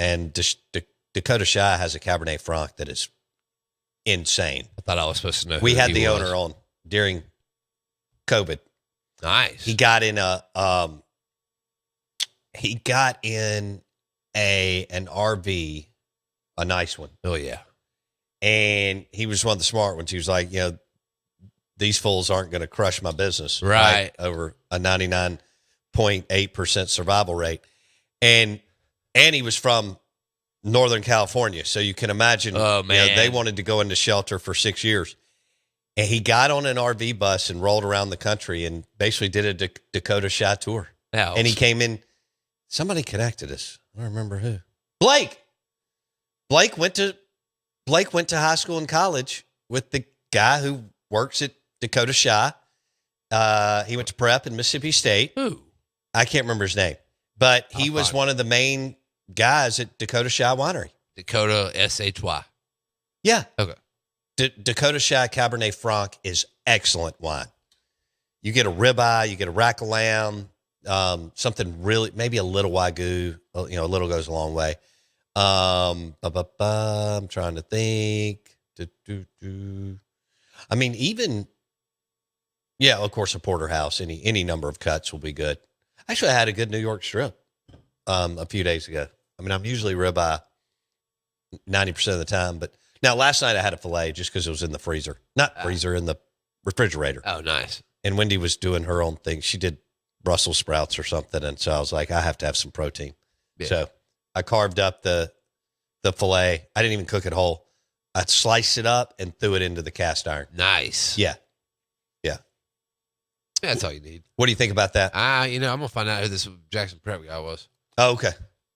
And Dakota Shy has a Cabernet Franc that is insane. I thought I was supposed to know. We who had he the was. owner on during COVID. Nice. He got in an RV, a nice one. Oh yeah. And he was one of the smart ones. He was like, these fools aren't going to crush my business. Right. Over a 99.8% survival rate. And he was from Northern California. So you can imagine, they wanted to go into shelter for 6 years. And he got on an RV bus and rolled around the country and basically did a Dakota Shy tour. And he came in. Somebody connected us. I don't remember who. Blake went to high school and college with the guy who works at Dakota Shy. He went to prep in Mississippi State. Who? I can't remember his name, but he was one of the main guys at Dakota Shy Winery. Dakota SHY. Yeah. Okay. Dakota Shy Cabernet Franc is excellent wine. You get a ribeye, you get a rack of lamb, something really, maybe a little Wagyu. A little goes a long way. I'm trying to think. I mean, even, of course, a porterhouse. Any number of cuts will be good. Actually, I had a good New York strip a few days ago. I mean, I'm usually ribeye 90% of the time, but now last night I had a filet just because it was in the freezer, in the refrigerator. Oh, nice. And Wendy was doing her own thing. She did Brussels sprouts or something, and so I was like, I have to have some protein. Yeah. So I carved up the filet. I didn't even cook it whole. I sliced it up and threw it into the cast iron. Nice. Yeah. That's all you need. What do you think about that? I'm going to find out who this Jackson Prep guy was. Oh, okay.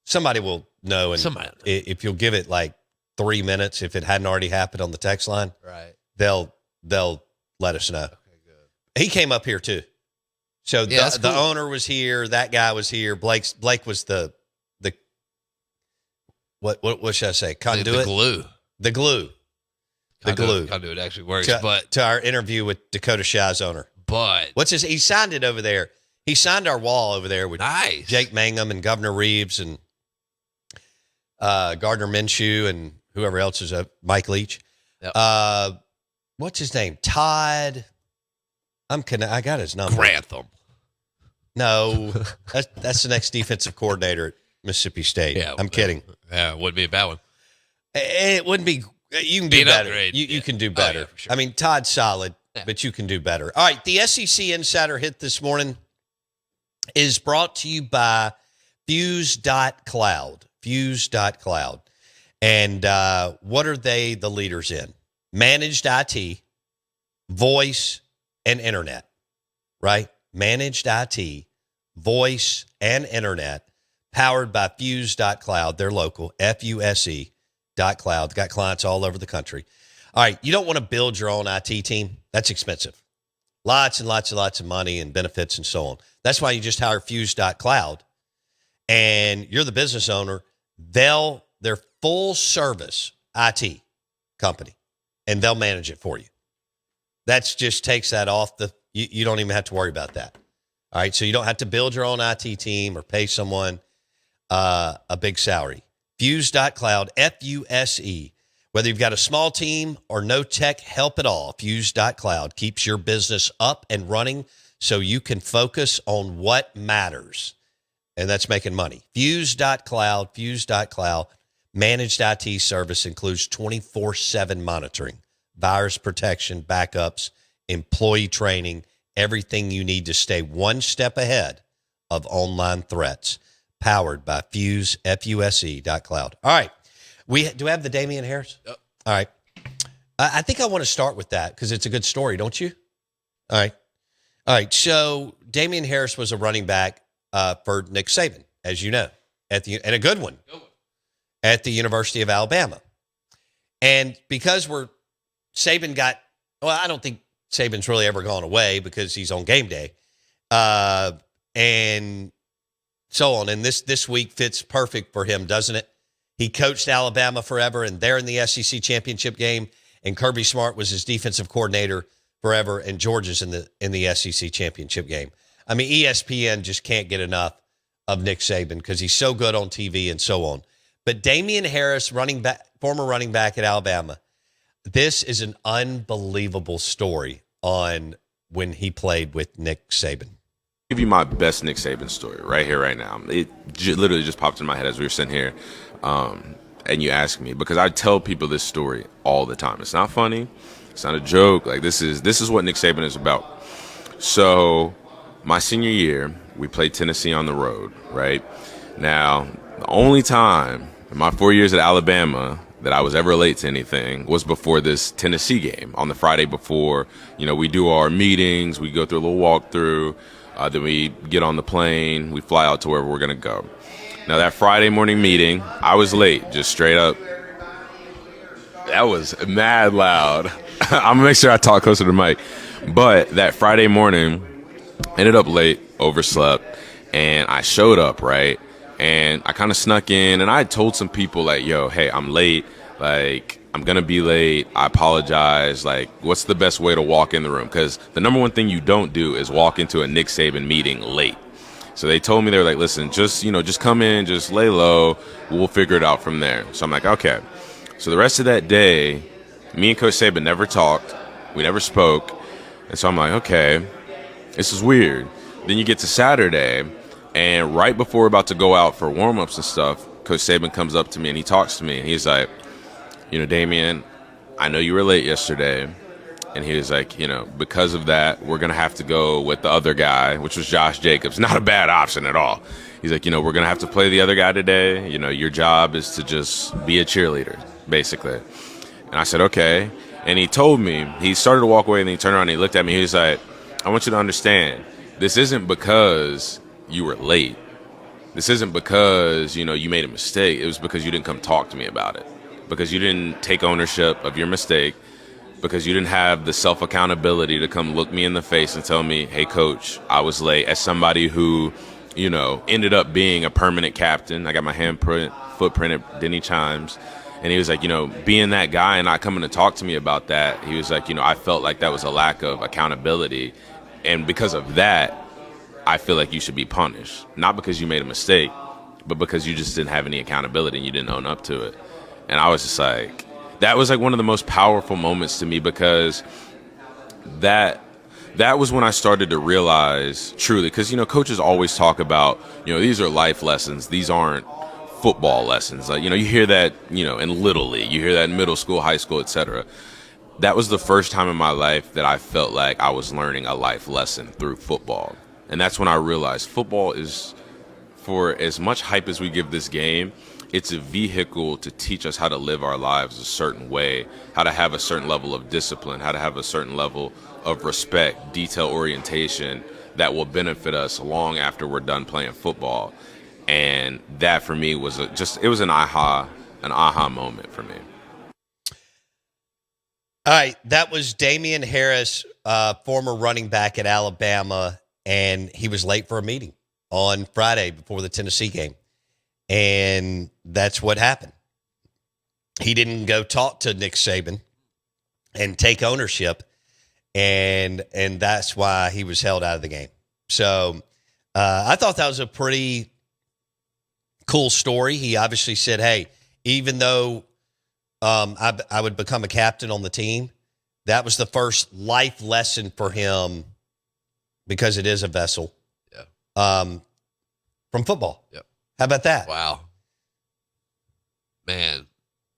Somebody will know. And Somebody will know. If you'll give it like 3 minutes, if it hadn't already happened on the text line, right, they'll let us know. Okay, good. He came up here too. So the owner was here. That guy was here. Blake was the what should I say? Conduit? The glue. The glue. Conduit actually works. To our interview with Dakota Shy's owner. But he signed it over there. He signed our wall over there with Jake Mangum and Governor Reeves and Gardner Minshew and whoever else is Mike Leach. Yep. What's his name? Todd. I got his number. Grantham. No, that's the next defensive coordinator at Mississippi State. Yeah, I'm kidding. Yeah, it wouldn't be a bad one. It wouldn't be. You can do better. Upgrade. You can do better. Oh, yeah, for sure. I mean, Todd's solid, but you can do better. All right, the SEC Insider Hit this morning is brought to you by Fuse.cloud. Fuse.cloud. And what are they the leaders in? Managed IT, voice, and internet, right? Managed IT, voice, and internet, powered by Fuse.cloud. They're local, FUSE.cloud. Got clients all over the country. All right, you don't want to build your own IT team. That's expensive. Lots and lots and lots of money and benefits and so on. That's why you just hire Fuse.cloud, and you're the business owner. They're full service IT company, and they'll manage it for you. That just takes that off you don't even have to worry about that. All right, so you don't have to build your own IT team or pay someone a big salary. Fuse.cloud, Fuse. Whether you've got a small team or no tech help at all, Fuse.cloud keeps your business up and running so you can focus on what matters, and that's making money. Fuse.cloud, Fuse.cloud. Managed IT service includes 24/7 monitoring, virus protection, backups, employee training, everything you need to stay one step ahead of online threats. Powered by Fuse, Fuse.cloud. All right. Do we have the Damian Harris? Yep. All right. I think I want to start with that because it's a good story, don't you? All right. So Damian Harris was a running back for Nick Saban, as you know, and a good one at the University of Alabama. And because Saban I don't think Saban's really ever gone away because he's on game day. And so on. And this week fits perfect for him, doesn't it? He coached Alabama forever, and they're in the SEC championship game. And Kirby Smart was his defensive coordinator forever, and Georgia's in the SEC championship game. I mean, ESPN just can't get enough of Nick Saban because he's so good on TV and so on. But Damian Harris, former running back at Alabama, this is an unbelievable story on when he played with Nick Saban. Give you my best Nick Saban story right here, right now. It literally just popped in my head as we were sitting here, and you asked me, because I tell people this story all the time. It's not funny. It's not a joke. Like, this is what Nick Saban is about. So my senior year, we played Tennessee on the road, right? Now, the only time in my 4 years at Alabama that I was ever late to anything was before this Tennessee game on the Friday before. We do our meetings, we go through a little walkthrough, then we get on the plane, we fly out to wherever we're going to go. Now, that Friday morning meeting, I was late, just straight up. That was mad loud. I'm going to make sure I talk closer to the mic. But that Friday morning, ended up late, overslept, and I showed up, right? And I kind of snuck in, and I had told some people, like, yo, hey, I'm late. Like, I'm going to be late. I apologize. Like, what's the best way to walk in the room? Because the number one thing you don't do is walk into a Nick Saban meeting late. So they told me, they were like, listen, just come in, just lay low. We'll figure it out from there. So I'm like, okay. So the rest of that day, me and Coach Saban never talked. We never spoke. And so I'm like, okay, this is weird. Then you get to Saturday, and right before we're about to go out for warm-ups and stuff, Coach Saban comes up to me and he talks to me, and he's like, Damian, I know you were late yesterday. And he was like, because of that, we're going to have to go with the other guy, which was Josh Jacobs. Not a bad option at all. He's like, we're going to have to play the other guy today. Your job is to just be a cheerleader, basically. And I said, okay. And he told me, he started to walk away, and then he turned around and he looked at me. He was like, I want you to understand, this isn't because you were late. This isn't because, you made a mistake. It was because you didn't come talk to me about it. Because you didn't take ownership of your mistake. Because you didn't have the self-accountability to come look me in the face and tell me, hey, coach, I was late. As somebody who, ended up being a permanent captain. I got my footprint at Denny Chimes. And he was like, being that guy and not coming to talk to me about that, he was like, I felt like that was a lack of accountability. And because of that, I feel like you should be punished. Not because you made a mistake, but because you just didn't have any accountability and you didn't own up to it. And I was just like, that was like one of the most powerful moments to me, because that was when I started to realize truly, because, coaches always talk about, these are life lessons. These aren't football lessons. Like, you hear that, in Little League, you hear that in middle school, high school, etc. That was the first time in my life that I felt like I was learning a life lesson through football. And that's when I realized football is, for as much hype as we give this game, it's a vehicle to teach us how to live our lives a certain way, how to have a certain level of discipline, how to have a certain level of respect, detail orientation that will benefit us long after we're done playing football. And that for me was it was an aha moment for me. All right, that was Damian Harris, former running back at Alabama, and he was late for a meeting on Friday before the Tennessee game. And that's what happened. He didn't go talk to Nick Saban and take ownership, and that's why he was held out of the game. So I thought that was a pretty cool story. He obviously said, hey, even though I would become a captain on the team, that was the first life lesson for him, because it is a vessel, from football. Yep. How about that? Wow. Man.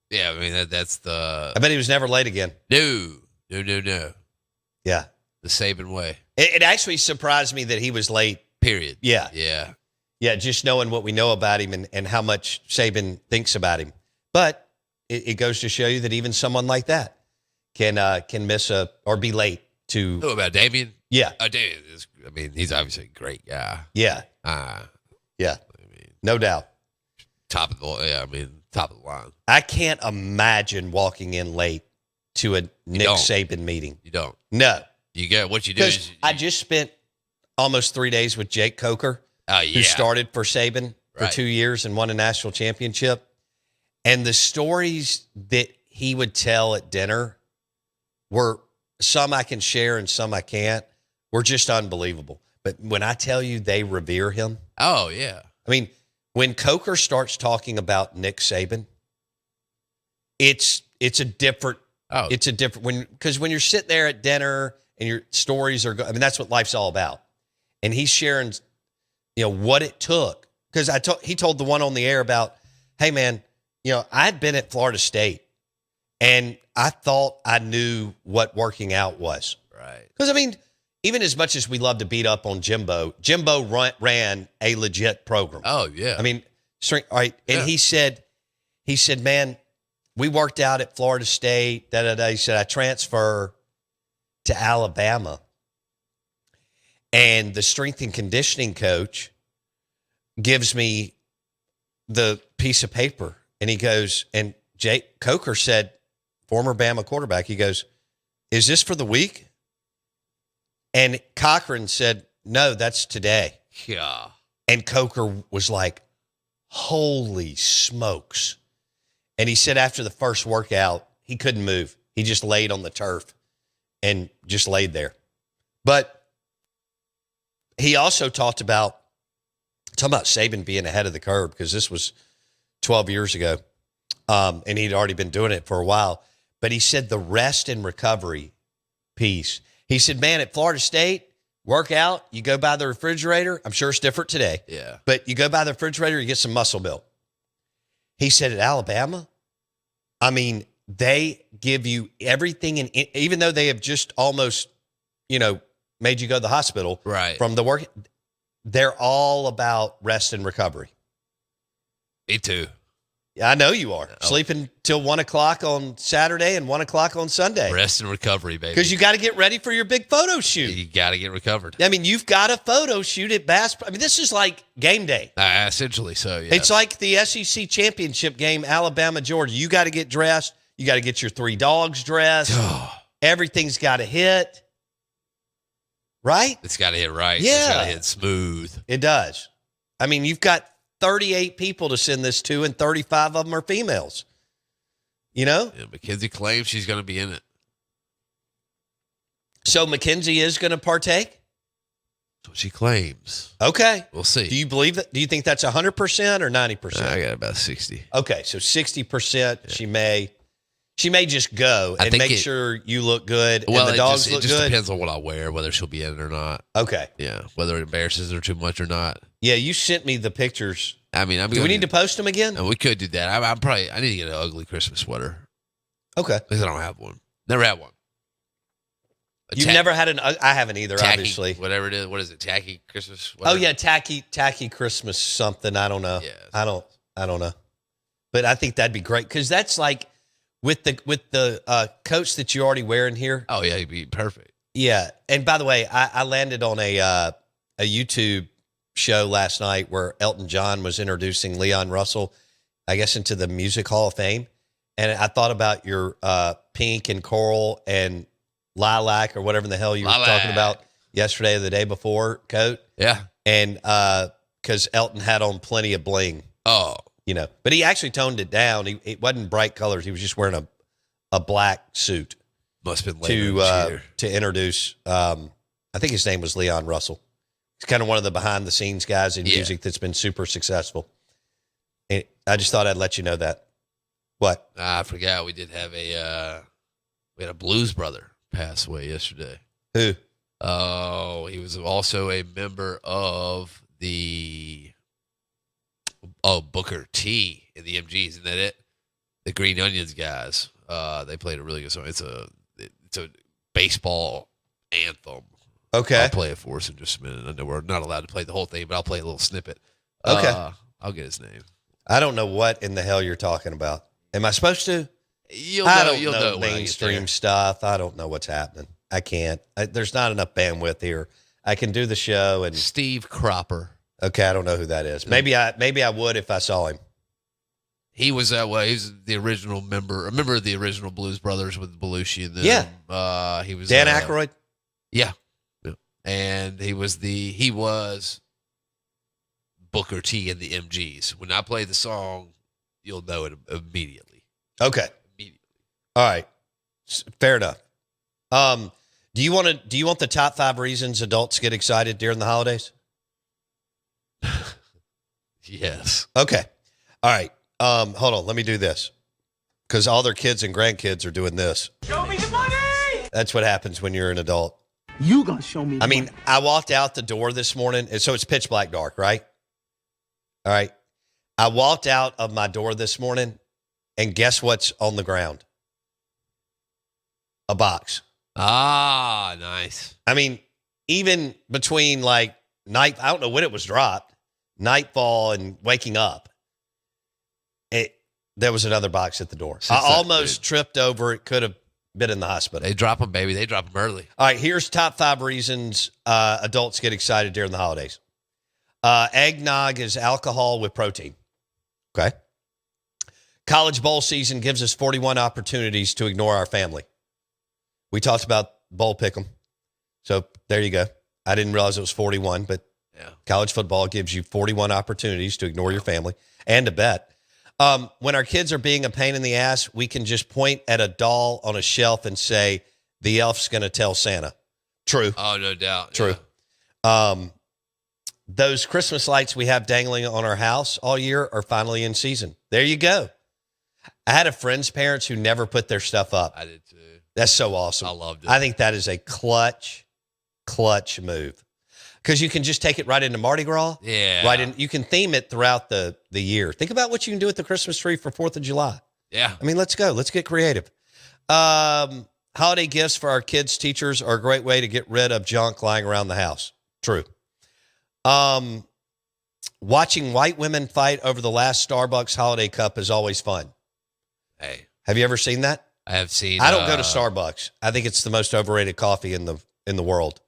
Yeah, I mean, that's the... I bet he was never late again. No. Yeah. The Saban way. It actually surprised me that he was late. Period. Yeah. Yeah, just knowing what we know about him and how much Saban thinks about him. But it goes to show you that even someone like that can miss or be late to... Who, about Damian? Yeah. Damian is, he's obviously a great guy. Yeah. Yeah. No doubt. Top of the line. I can't imagine walking in late to a Nick Saban meeting. You don't. No. You get what you do. I just spent almost 3 days with Jake Coker, who started for Saban for 2 years and won a national championship. And the stories that he would tell at dinner were, some I can share and some I can't, were just unbelievable. But when I tell you they revere him. Oh, yeah. I mean, when Coker starts talking about Nick Saban, it's a different. Oh, It's a different because when you're sitting there at dinner and your stories are. I mean, that's what life's all about. And he's sharing, what it took. Because he told the one on the air about, hey man, I'd been at Florida State, and I thought I knew what working out was. right. Because I mean, even as much as we love to beat up on Jimbo ran a legit program. Oh yeah. I mean, all right. And Yeah. he said, man, we worked out at Florida State. He said, I transfer to Alabama. And the strength and conditioning coach gives me the piece of paper. And he goes, and Jake Coker said, former Bama quarterback, he goes, is this for the week? And Cochran said, no, that's today. yeah. And Coker was like, holy smokes. And he said after the first workout, he couldn't move. He just laid on the turf and just laid there. But he also talked about Saban being ahead of the curve, because this was 12 years ago. And he'd already been doing it for a while. But he said the rest and recovery piece. He said, man, at Florida State, work out, you go by the refrigerator. I'm sure it's different today. Yeah. But you go by the refrigerator, you get some muscle built. He said at Alabama, I mean, they give you everything. And even though they have just almost, made you go to the hospital Right. from the work, they're all about rest and recovery. Me too. Yeah, I know you are. Oh. Sleeping till 1 o'clock on Saturday and 1 o'clock on Sunday. Rest and recovery, baby. Because you got to get ready for your big photo shoot. You got to get recovered. I mean, you've got a photo shoot at Bass. I mean, this is like game day. Essentially so, yeah. It's like the SEC championship game, Alabama, Georgia. You got to get dressed. You got to get your 3 dogs dressed. Everything's got to hit. Right? It's got to hit right. Yeah. It's got to hit smooth. It does. I mean, you've got 38 people to send this to, and 35 of them are females. Yeah, Mackenzie claims she's going to be in it. So Mackenzie is going to partake? That's what she claims. Okay. We'll see. Do you believe that? Do you think that's 100% or 90%? I got about 60. Okay, so 60%. She may just go I and think make sure you look good Well, and the dogs it look just good. depends on what I wear, whether she'll be in it or not. Okay. Yeah, whether it embarrasses her too much or not. Yeah, you sent me the pictures. I mean, Do we need to post them again? We could do that. I need to get an ugly Christmas sweater Okay. because I don't have one. Never had one. You've never had an? I haven't either, tacky, obviously. whatever it is. What is it? Tacky Christmas? Oh Whatever. yeah, tacky Christmas something. I don't know. Yeah. I don't know. But I think that'd be great because that's like with the coats that you're already wearing here. Oh yeah, it'd be perfect. Yeah. And by the way, I landed on a YouTube show last night where Elton John was introducing Leon Russell, I guess, into the Music Hall of Fame. And I thought about your pink and coral and lilac or whatever the hell you were talking about yesterday or the day before coat. Yeah. And because Elton had on plenty of bling, Oh, but he actually toned it down. It wasn't bright colors. He was just wearing a black suit must have been later this year. to introduce. I think his name was Leon Russell. He's kind of one of the behind the scenes guys in music that's been super successful. And I just thought I'd let you know that. What? I forgot we did have we had a blues brother pass away yesterday. Who? Oh, he was also a member of the Booker T in the MGs. Isn't that it? The Green Onions guys. They played a really good song. It's a baseball anthem. Okay. I'll play it for us in just a minute. I know we're not allowed to play the whole thing, but I'll play a little snippet. Okay. I'll get his name. I don't know what in the hell you're talking about. Am I supposed to? You'll I know. don't You'll know know when I get mainstream there. stuff. I don't know what's happening. I can't. There's not enough bandwidth here. I can do the show and Steve Cropper. okay, I don't know who that is. Maybe I would if I saw him. He was that way. He was the original member. A member of the original Blues Brothers with Belushi and them. Yeah. He was Dan Aykroyd. Yeah. And he was Booker T in the MGs. When I play the song, you'll know it immediately. Okay. Immediately. All right. Fair enough. Do you want the top 5 reasons adults get excited during the holidays? Yes. Okay. All right. Hold on. Let me do this. Because all their kids and grandkids are doing this. Show me the money! That's what happens when you're an adult. You gonna show me the I mean, money. I walked out the door this morning, and so it's pitch black dark, right? All right. I walked out of my door this morning, and guess what's on the ground? A box. Ah, nice. I mean, even between like night, I don't know when it was dropped, nightfall and waking up, there was another box at the door. Since I that, almost tripped over it. Could have been in the hospital. They drop them, baby. They drop them early. All right, here's top 5 reasons adults get excited during the holidays. Eggnog is alcohol with protein. Okay. College bowl season gives us 41 opportunities to ignore our family. We talked about bowl pick'em. So there you go. I didn't realize it was 41, but Yeah. college football gives you 41 opportunities to ignore your family and to bet. When our kids are being a pain in the ass, we can just point at a doll on a shelf and say, the elf's going to tell Santa. True. Oh, no doubt. True. Yeah. Those Christmas lights we have dangling on our house all year are finally in season. There you go. I had a friend's parents who never put their stuff up. I did too. That's so awesome. I loved it. I think that is a clutch move. Because you can just take it right into Mardi Gras. Yeah. Right in. You can theme it throughout the year. Think about what you can do with the Christmas tree for 4th of July. Yeah. I mean, let's go. Let's get creative. Holiday gifts for our kids' teachers are a great way to get rid of junk lying around the house. True. Watching white women fight over the last Starbucks holiday cup is always fun. Hey, Have you ever seen that? I have seen. I don't go to Starbucks. I think it's the most overrated coffee in the world.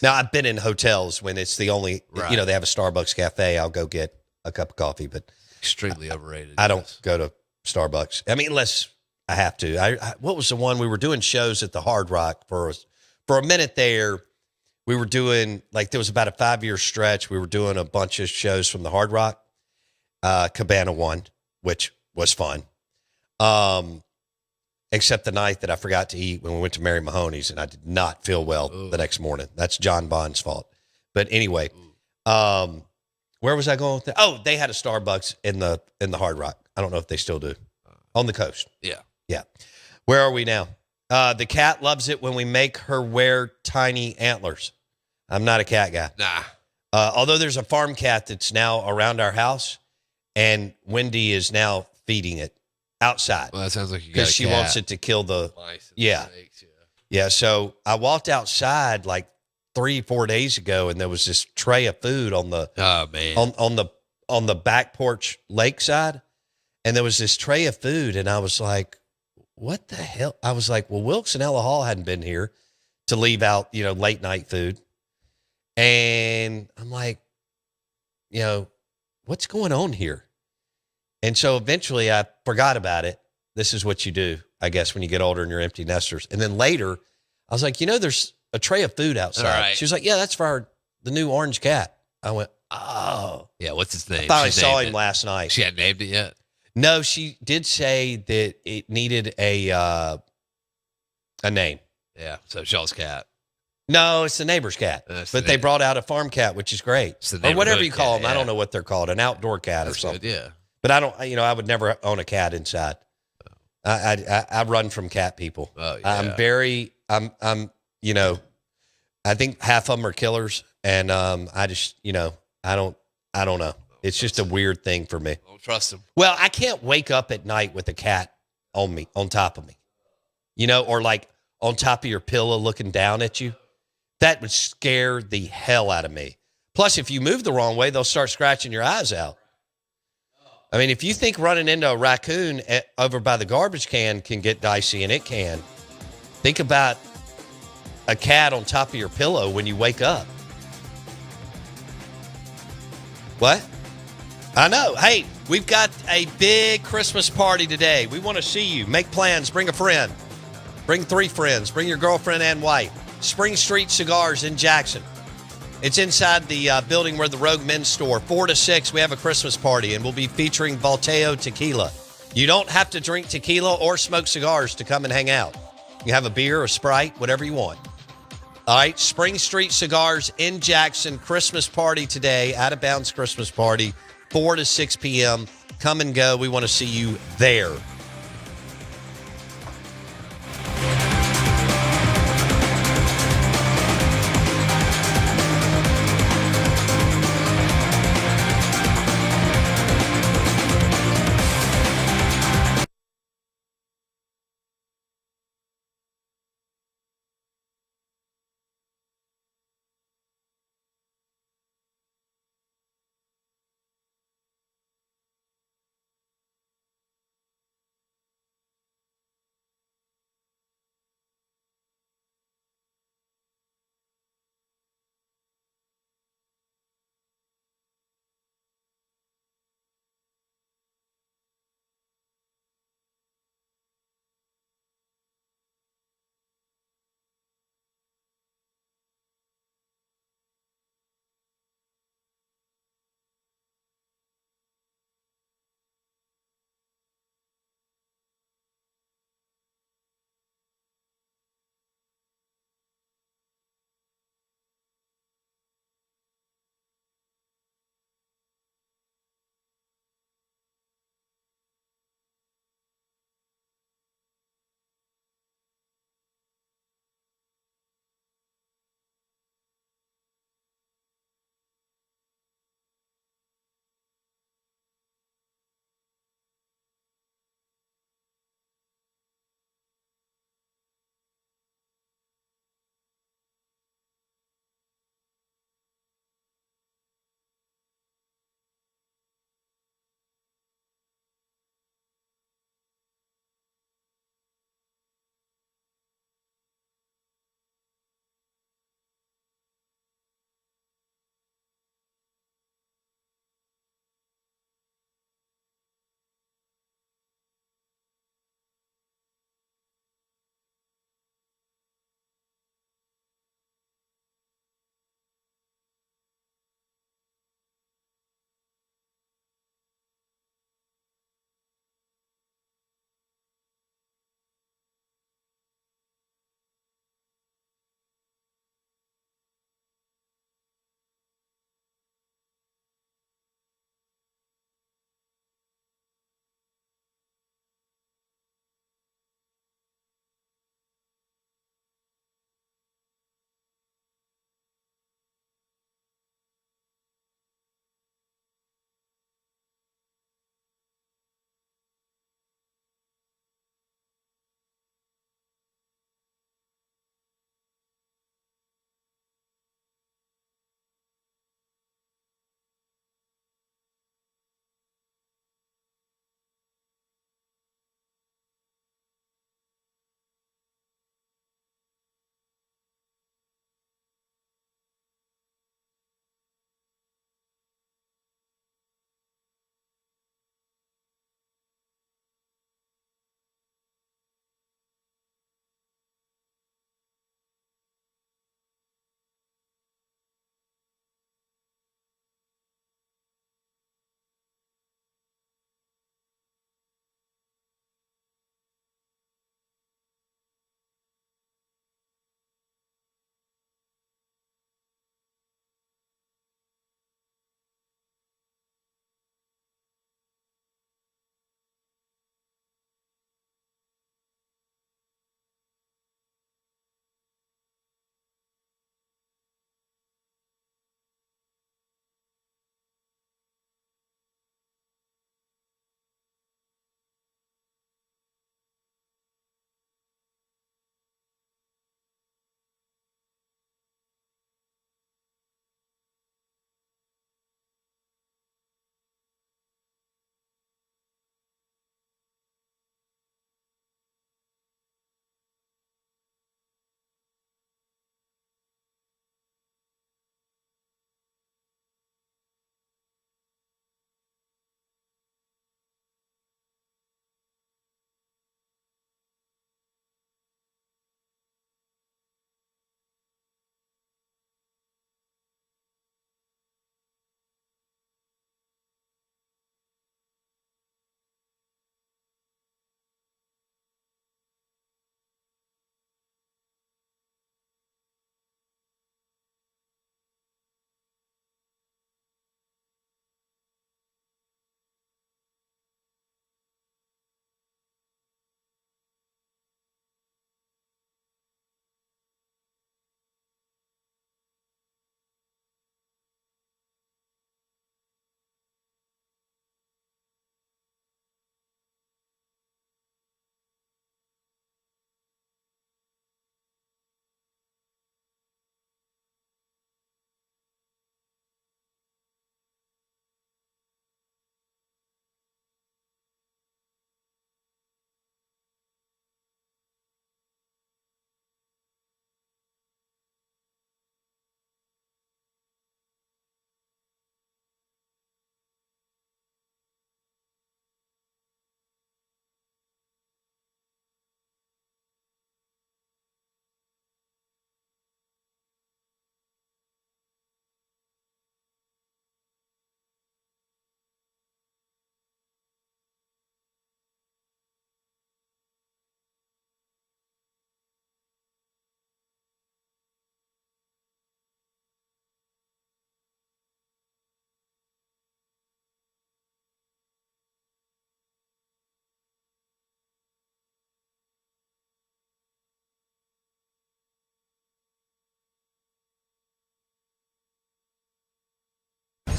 Now, I've been in hotels when it's the only, Right. they have a Starbucks cafe. I'll go get a cup of coffee, but Extremely overrated. I don't yes. go to Starbucks. I mean, unless I have to. What was the one we were doing shows at the Hard Rock for a minute there? We were doing there was about a 5-year stretch. We were doing a bunch of shows from the Hard Rock, Cabana one, which was fun. Except the night that I forgot to eat when we went to Mary Mahoney's and I did not feel well the next morning. That's John Bond's fault. But anyway, where was I going with that? Oh, they had a Starbucks in the Hard Rock. I don't know if they still do. On the coast. Yeah. Yeah. Where are we now? The cat loves it when we make her wear tiny antlers. I'm not a cat guy. Nah. Although there's a farm cat that's now around our house, and Wendy is now feeding it outside Well, that sounds like you got because she wants it to kill the. Mice and Yeah. snakes, yeah. Yeah. So I walked outside like 3-4 days ago, and there was this tray of food on the Oh man. on the back porch lakeside, and there was this tray of food, and I was like, "What the hell?" I was like, "Well, Wilkes and Ella Hall hadn't been here to leave out, late night food," and I'm like, what's going on here? And so eventually, I forgot about it. This is what you do, I guess, when you get older and you're empty nesters. And then later, I was like, there's a tray of food outside. All right. She was like, "Yeah, that's for the new orange cat." I went, "Oh." Yeah. What's his name? I thought I She's saw named him it. last night. She hadn't named it yet. No, she did say that it needed a name. Yeah. So Shaw's cat. No, it's the neighbor's cat. That's But the they neighbor. brought out a farm cat, which is great. It's the Or whatever neighborhood you call cat, them. I yeah. don't know what they're called, an outdoor cat That's or something. good. Yeah. But I don't, I would never own a cat inside. I run from cat people. Oh yeah. I think half of them are killers. And I just, I don't know. It's just a weird thing for me. Don't trust him. Well, I can't wake up at night with a cat on me, on top of me, or like on top of your pillow looking down at you. That would scare the hell out of me. Plus, if you move the wrong way, they'll start scratching your eyes out. I mean, if you think running into a raccoon over by the garbage can get dicey, and it can, think about a cat on top of your pillow when you wake up. What? I know. Hey, we've got a big Christmas party today. We want to see you. Make plans. Bring a friend. Bring 3 friends. Bring your girlfriend and wife. Spring Street Cigars in Jackson. It's inside the building where the Rogue Men's store. 4 to 6, we have a Christmas party, and we'll be featuring Volteo Tequila. You don't have to drink tequila or smoke cigars to come and hang out. You have a beer, a Sprite, whatever you want. All right, Spring Street Cigars in Jackson, Christmas party today, out of bounds Christmas party. 4 to 6 p.m. Come and go. We want to see you there.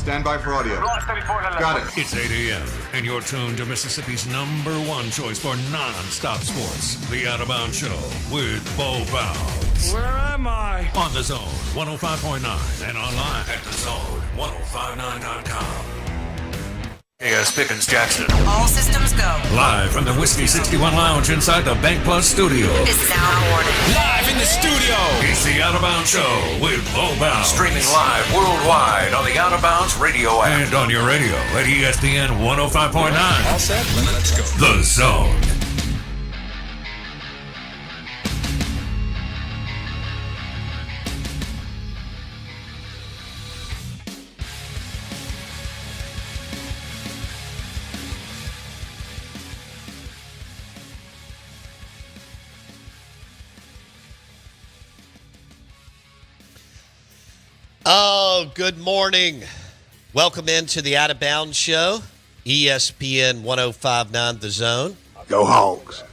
Stand by for audio. Got it. It's 8 a.m., and you're tuned to Mississippi's #1 choice for non-stop sports. The Out of Bounds Show with Bo Bounds. Where am I? On the Zone 105.9 and online at thezone1059.com. Hey, Pickens Jackson. All systems go. Live from the Whiskey 61 Lounge inside the Bank Plus studio. This is Al Warden. Live in the studio. It's the Out of Bounds Show with Bo Bounds. Streaming live worldwide on the Out of Bounds radio app. And on your radio at ESPN 105.9. All set? Let's go. The Zone. Oh, good morning. Welcome into the Out of Bounds Show, ESPN 105.9 The Zone. Go Hogs.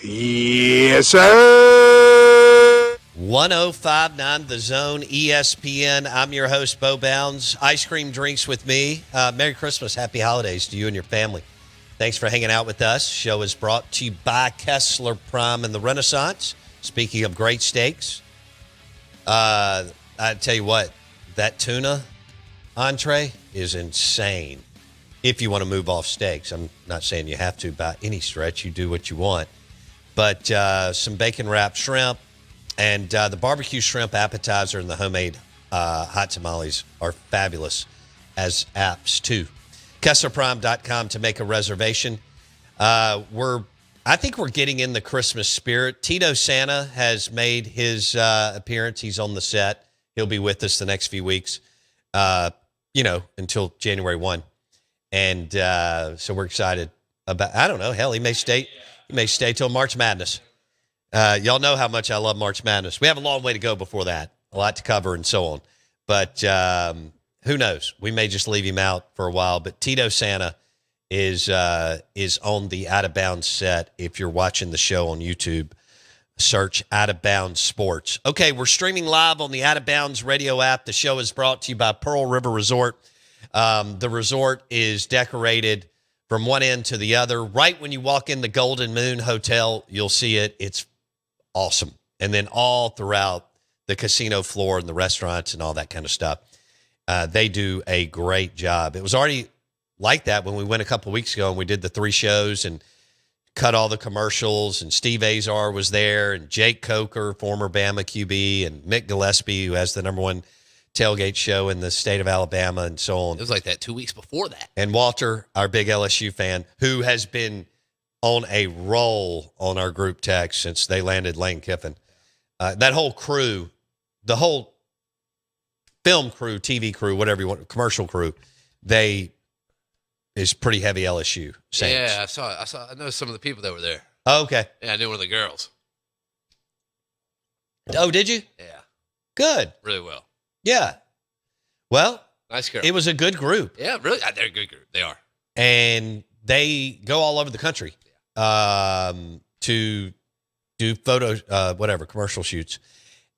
Yes, sir. 105.9 The Zone, ESPN. I'm your host, Bo Bounds. Ice cream drinks with me. Merry Christmas, Happy Holidays to you and your family. Thanks for hanging out with us. Show is brought to you by Kessler Prime and the Renaissance. Speaking of great steaks, I tell you what, that tuna entree is insane. If you want to move off steaks, I'm not saying you have to by any stretch. You do what you want. But some bacon wrapped shrimp and the barbecue shrimp appetizer and the homemade hot tamales are fabulous as apps too. KesslerPrime.com to make a reservation. I think we're getting in the Christmas spirit. Tito Santa has made his appearance. He's on the set. He'll be with us the next few weeks, until January 1. And so we're excited about, I don't know, hell, he may stay till March Madness. Y'all know how much I love March Madness. We have a long way to go before that, a lot to cover and so on. But who knows? We may just leave him out for a while. But Tito Santa is on the Out of Bounds set. If you're watching the show on YouTube, search Out of Bounds Sports. Okay, we're streaming live on the Out of Bounds radio app. The show is brought to you by Pearl River Resort. The resort is decorated from one end to the other. Right when you walk in the Golden Moon Hotel, you'll see it. It's awesome. And then all throughout the casino floor and the restaurants and all that kind of stuff, they do a great job. It was already like that when we went a couple weeks ago and we did the 3 shows and cut all the commercials, and Steve Azar was there, and Jake Coker, former Bama QB, and Mick Gillespie, who has the #1 tailgate show in the state of Alabama, and so on. It was like that 2 weeks before that. And Walter, our big LSU fan, who has been on a roll on our group text since they landed Lane Kiffin. That whole crew, the whole film crew, TV crew, whatever you want, commercial crew, is pretty heavy LSU Saints. Yeah, I know some of the people that were there. Oh, okay. Yeah, I knew one of the girls. Oh, did you? Yeah. Good. Really well. Yeah. Well, nice girl. It was a good group. Yeah, really. They're a good group. They are. And they go all over the country to do commercial shoots.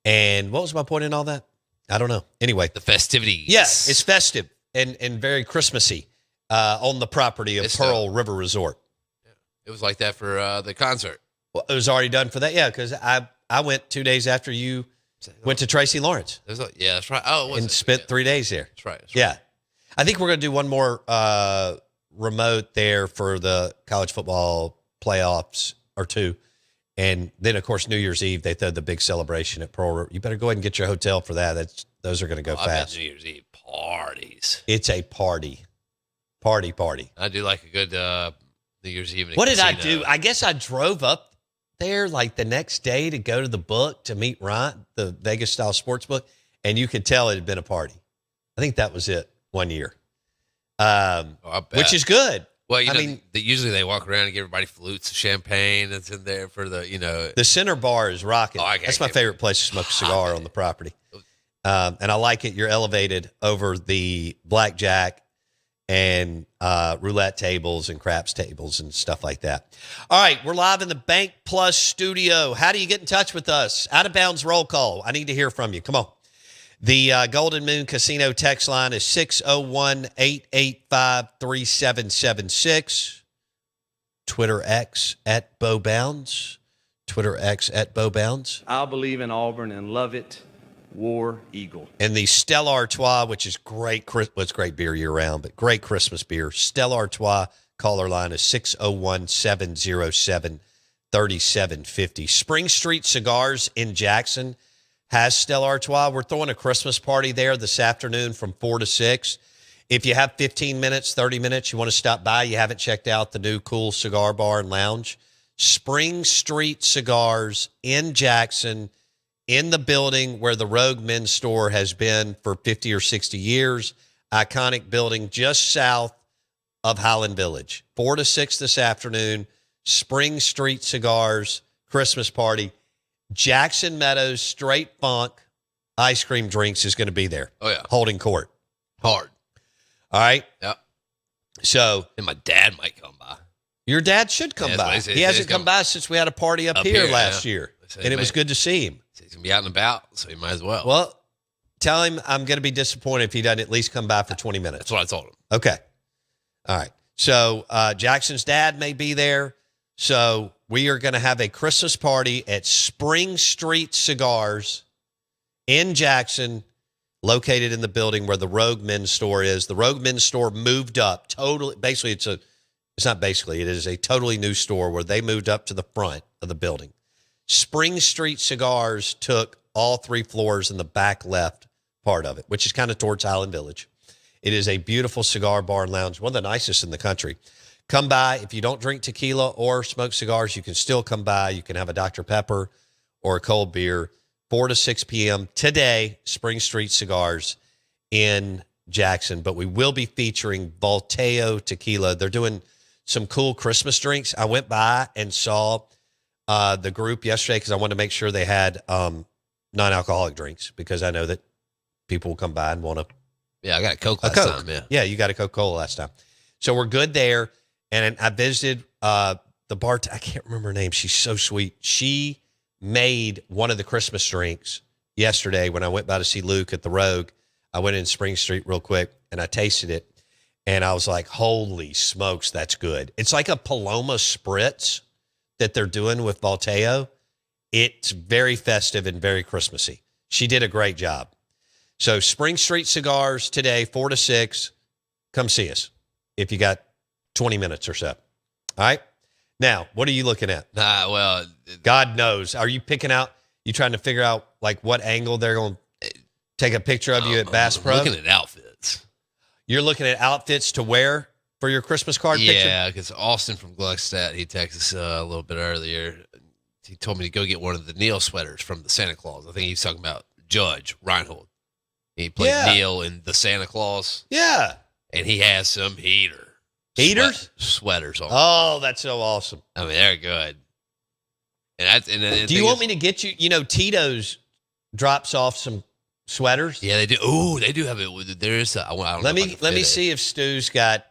And what was my point in all that? I don't know. Anyway. The festivities. Yes, it's festive and very Christmassy. On the property of Pearl River Resort. Yeah. It was like that for the concert. Well, it was already done for that. Yeah, because I went 2 days after you went to Tracy Lawrence. Yeah, that's right. Oh, and spent 3 days there. That's right. Yeah. I think we're going to do one more remote there for the college football playoffs or 2. And then, of course, New Year's Eve, they throw the big celebration at Pearl River. You better go ahead and get your hotel for that. Those are going to go fast. New Year's Eve parties. It's a party. Party. I do like a good New Year's Eve. What did I do? I guess I drove up there like the next day to go to the book to meet Ryan, the Vegas style sports book, and you could tell it had been a party. I think that was it one year, which is good. Well, usually they walk around and give everybody flutes of champagne that's in there for the center bar is rocking. That's my favorite place to smoke a cigar on the property. And I like it. You're elevated over the blackjack and roulette tables and craps tables and stuff like that. All right, we're live in the Bank Plus studio. How do you get in touch with us? Out of Bounds roll call. I need to hear from you. Come on. The Golden Moon Casino text line is 601-885-3776. Twitter X at Bo Bounds. Twitter X at Bo Bounds. I'll believe in Auburn and love it. War Eagle. And the Stella Artois, which is great, well, it's great beer year round, but great Christmas beer. Stella Artois caller line is 601-707-3750. Spring Street Cigars in Jackson has Stella Artois. We're throwing a Christmas party there this afternoon from 4 to 6. If you have 15 minutes, 30 minutes, you want to stop by, you haven't checked out the new cool cigar bar and lounge, Spring Street Cigars in Jackson, in the building where the Rogue Men's Store has been for 50 or 60 years. Iconic building just south of Highland Village. 4 to 6 this afternoon, Spring Street Cigars, Christmas party. Jackson Meadows Straight Funk Ice Cream Drinks is going to be there. Oh, yeah. Holding court. Hard. All right? Yep. So, And my dad might come by. your dad should come Yeah, by. that's what He he's hasn't come by since we had a party up here last yeah. year. So And it was man, good to see him. He's going to be out and about, so he might as well. Well, tell him I'm going to be disappointed if he doesn't at least come by for 20 minutes. That's what I told him. Okay. All right. So Jackson's dad may be there. So we are going to have a Christmas party at Spring Street Cigars in Jackson, located in the building where the Rogue Men's Store is. The Rogue Men's Store moved up totally. Basically, it is a totally new store where they moved up to the front of the building. Spring Street Cigars took all 3 floors in the back left part of it, which is kind of towards Highland Village. It is a beautiful cigar bar and lounge, one of the nicest in the country. Come by. If you don't drink tequila or smoke cigars, you can still come by. You can have a Dr. Pepper or a cold beer. 4 to 6 p.m. today, Spring Street Cigars in Jackson. But we will be featuring Volteo Tequila. They're doing some cool Christmas drinks. I went by and saw the group yesterday because I wanted to make sure they had non-alcoholic drinks because I know that people will come by and want Yeah, I got a Coke last Coke. time. Yeah. Yeah, you got a Coca-Cola last time. So we're good there. And I visited the bar. I can't remember her name. She's so sweet. She made one of the Christmas drinks yesterday when I went by to see Luke at the Rogue. I went in Spring Street real quick and I tasted it. And I was like, holy smokes, that's good. It's like a Paloma Spritz that they're doing with Volteo. It's very festive and very Christmassy. She did a great job. So Spring Street Cigars today, 4 to 6. Come see us if you got 20 minutes or so. All right. Now, what are you looking at? Well, God knows. Are you picking out, you trying to figure out like what angle they're going to take a picture of you at Bass Pro? Looking at outfits. You're looking at outfits to wear for your Christmas card picture? Yeah, because Austin from Gluckstadt, he texted us a little bit earlier. He told me to go get one of the Neil sweaters from the Santa Claus. I think he's talking about Judge Reinhold. He played Neil in the Santa Claus. Yeah. And he has some Heaters? Sweaters on. Oh, that's so awesome. I mean, they're good. And do you want me to get you, Tito's drops off some sweaters? Yeah, they do. Ooh, they do have it. There's. I don't let know me see if Stu's got.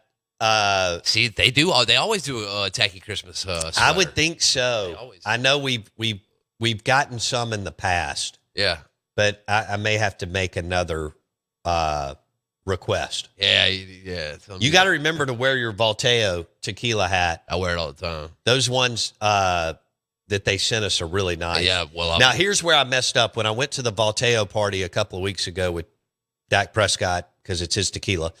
See, they do. They always do a tacky Christmas. Sweater. I would think so. I know we've gotten some in the past. Yeah, but I may have to make another request. Yeah. You got to remember to wear your Volteo tequila hat. I wear it all the time. Those ones that they sent us are really nice. Yeah. Well, now here's where I messed up when I went to the Volteo party a couple of weeks ago with Dak Prescott because it's his tequila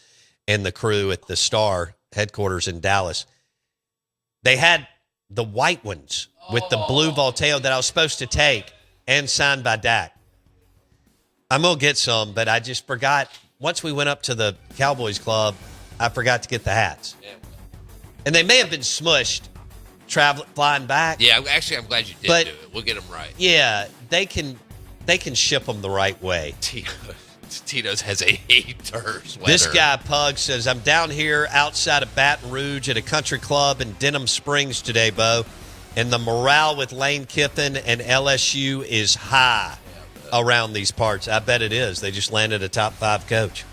and the crew at the Star headquarters in Dallas. They had the white ones with the blue Volteo that I was supposed to take and signed by Dak. I'm going to get some, but I just forgot. Once we went up to the Cowboys Club, I forgot to get the hats. Yeah. And they may have been smushed flying back. Yeah, actually, I'm glad you did do it. We'll get them right. Yeah, they can ship them the right way. Tito's has a hater sweater. This guy, Pug, says, I'm down here outside of Baton Rouge at a country club in Denham Springs today, Bo, and the morale with Lane Kiffin and LSU is high around these parts. I bet it is. They just landed a top 5 coach.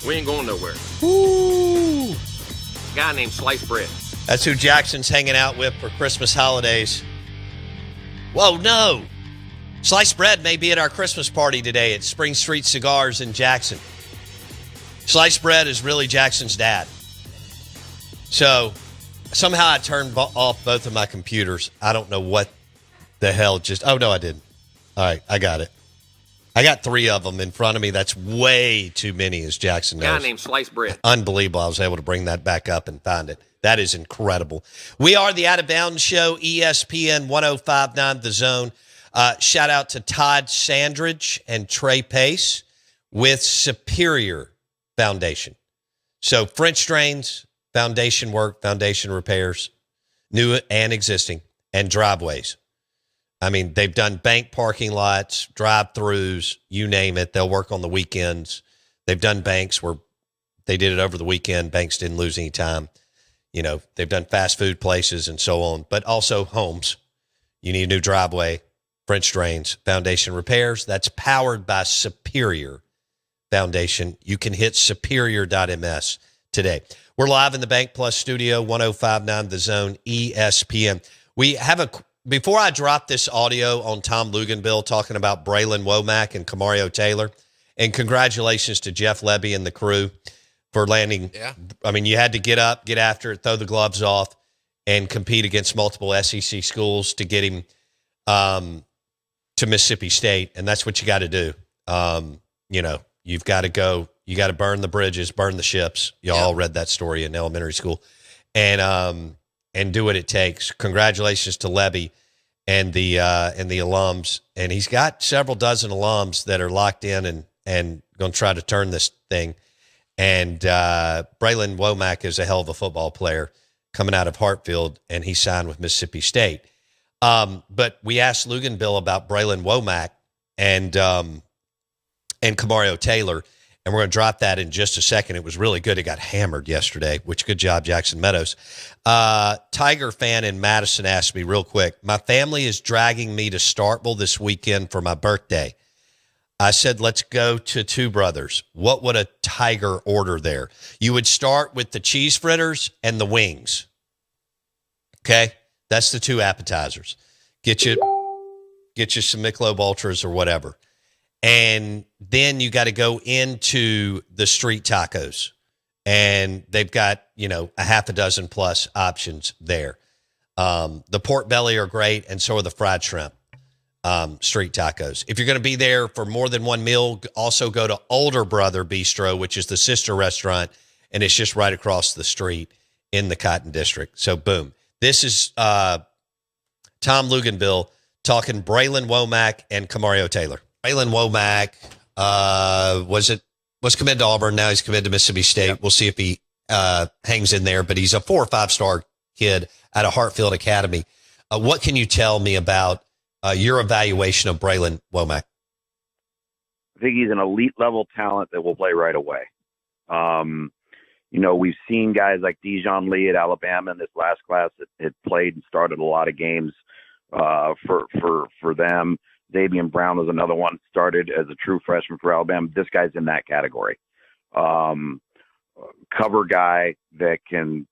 We ain't going nowhere. Ooh. A guy named Sliced Bread. That's who Jackson's hanging out with for Christmas holidays. Whoa, no. Sliced Bread may be at our Christmas party today at Spring Street Cigars in Jackson. Sliced Bread is really Jackson's dad. So somehow I turned off both of my computers. I don't know what the hell just... Oh, no, I didn't. All right, I got it. I got 3 of them in front of me. That's way too many, as Jackson knows. A guy named Sliced Bread. Unbelievable. I was able to bring that back up and find it. That is incredible. We are the Out of Bounds Show, ESPN 105.9 The Zone. Shout out to Todd Sandridge and Trey Pace with Superior Foundation. So French drains, foundation work, foundation repairs, new and existing, and driveways. I mean, they've done bank parking lots, drive-throughs, you name it. They'll work on the weekends. They've done banks where they did it over the weekend. Banks didn't lose any time. You know, they've done fast food places and so on, but also homes. You need a new driveway, French drains, foundation repairs. That's powered by Superior Foundation. You can hit superior.ms today. We're live in the Bank Plus studio, 105.9 The Zone, ESPN. We have before I drop this audio on Tom Luganbill talking about Braylon Womack and Kamario Taylor, and congratulations to Jeff Lebby and the crew for landing. Yeah. I mean, you had to get up, get after it, throw the gloves off, and compete against multiple SEC schools to get him to Mississippi State, and that's what you got to do. You know, you've got to go. You got to burn the bridges, burn the ships. You all read that story in elementary school, and do what it takes. Congratulations to Lebby and the alums, and he's got several dozen alums that are locked in and going to try to turn this thing. And Braylon Womack is a hell of a football player coming out of Hartfield, and he signed with Mississippi State. But we asked Luganbill about Braylon Womack and Kamario Taylor, and we're going to drop that in just a second. It was really good. It got hammered yesterday, which good job, Jackson Meadows. Tiger fan in Madison asked me real quick, my family is dragging me to Starkville this weekend for my birthday. I said, let's go to Two Brothers. What would a Tiger order there? You would start with the cheese fritters and the wings. Okay? That's the 2 appetizers. Get you some Michelob Ultras or whatever. And then you got to go into the street tacos. And they've got, a half a dozen plus options there. The pork belly are great, and so are the fried shrimp. Street tacos. If you're going to be there for more than one meal, also go to Older Brother Bistro, which is the sister restaurant, and it's just right across the street in the Cotton District. So, boom. This is Tom Luganbill talking Braylon Womack and Kamario Taylor. Braylon Womack was committed to Auburn. Now he's committed to Mississippi State. Yep. We'll see if he hangs in there, but he's a 4 or 5-star kid out of Hartfield Academy. What can you tell me about your evaluation of Braylon Womack? I think he's an elite level talent that will play right away. We've seen guys like Dijon Lee at Alabama in this last class that had played and started a lot of games for them. Davian Brown was another one, started as a true freshman for Alabama. This guy's in that category. Cover guy that can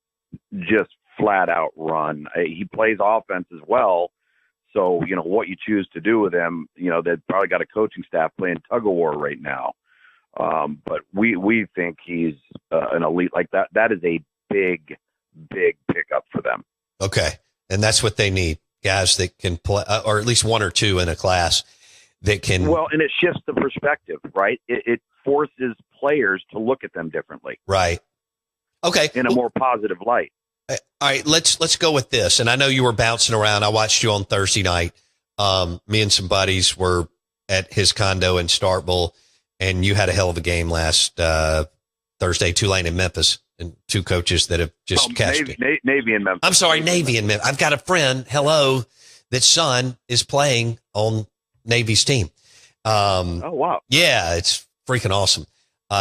just flat out run. He plays offense as well. So, what you choose to do with him, they've probably got a coaching staff playing tug of war right now. But we think he's an elite like that. That is a big, big pickup for them. Okay. And that's what they need. Guys that can play, or at least 1 or 2 in a class that can. Well, and it shifts the perspective, right? It forces players to look at them differently. Right. Okay. In a more positive light. All right, let's go with this. And I know you were bouncing around. I watched you on Thursday night. Me and some buddies were at his condo in Starkville, and you had a hell of a game last Thursday, Tulane and Memphis, and 2 coaches that have just cashed it. Navy and Memphis. I'm sorry, Navy and Memphis. I've got a friend, that son is playing on Navy's team. Oh, wow. Yeah, it's freaking awesome.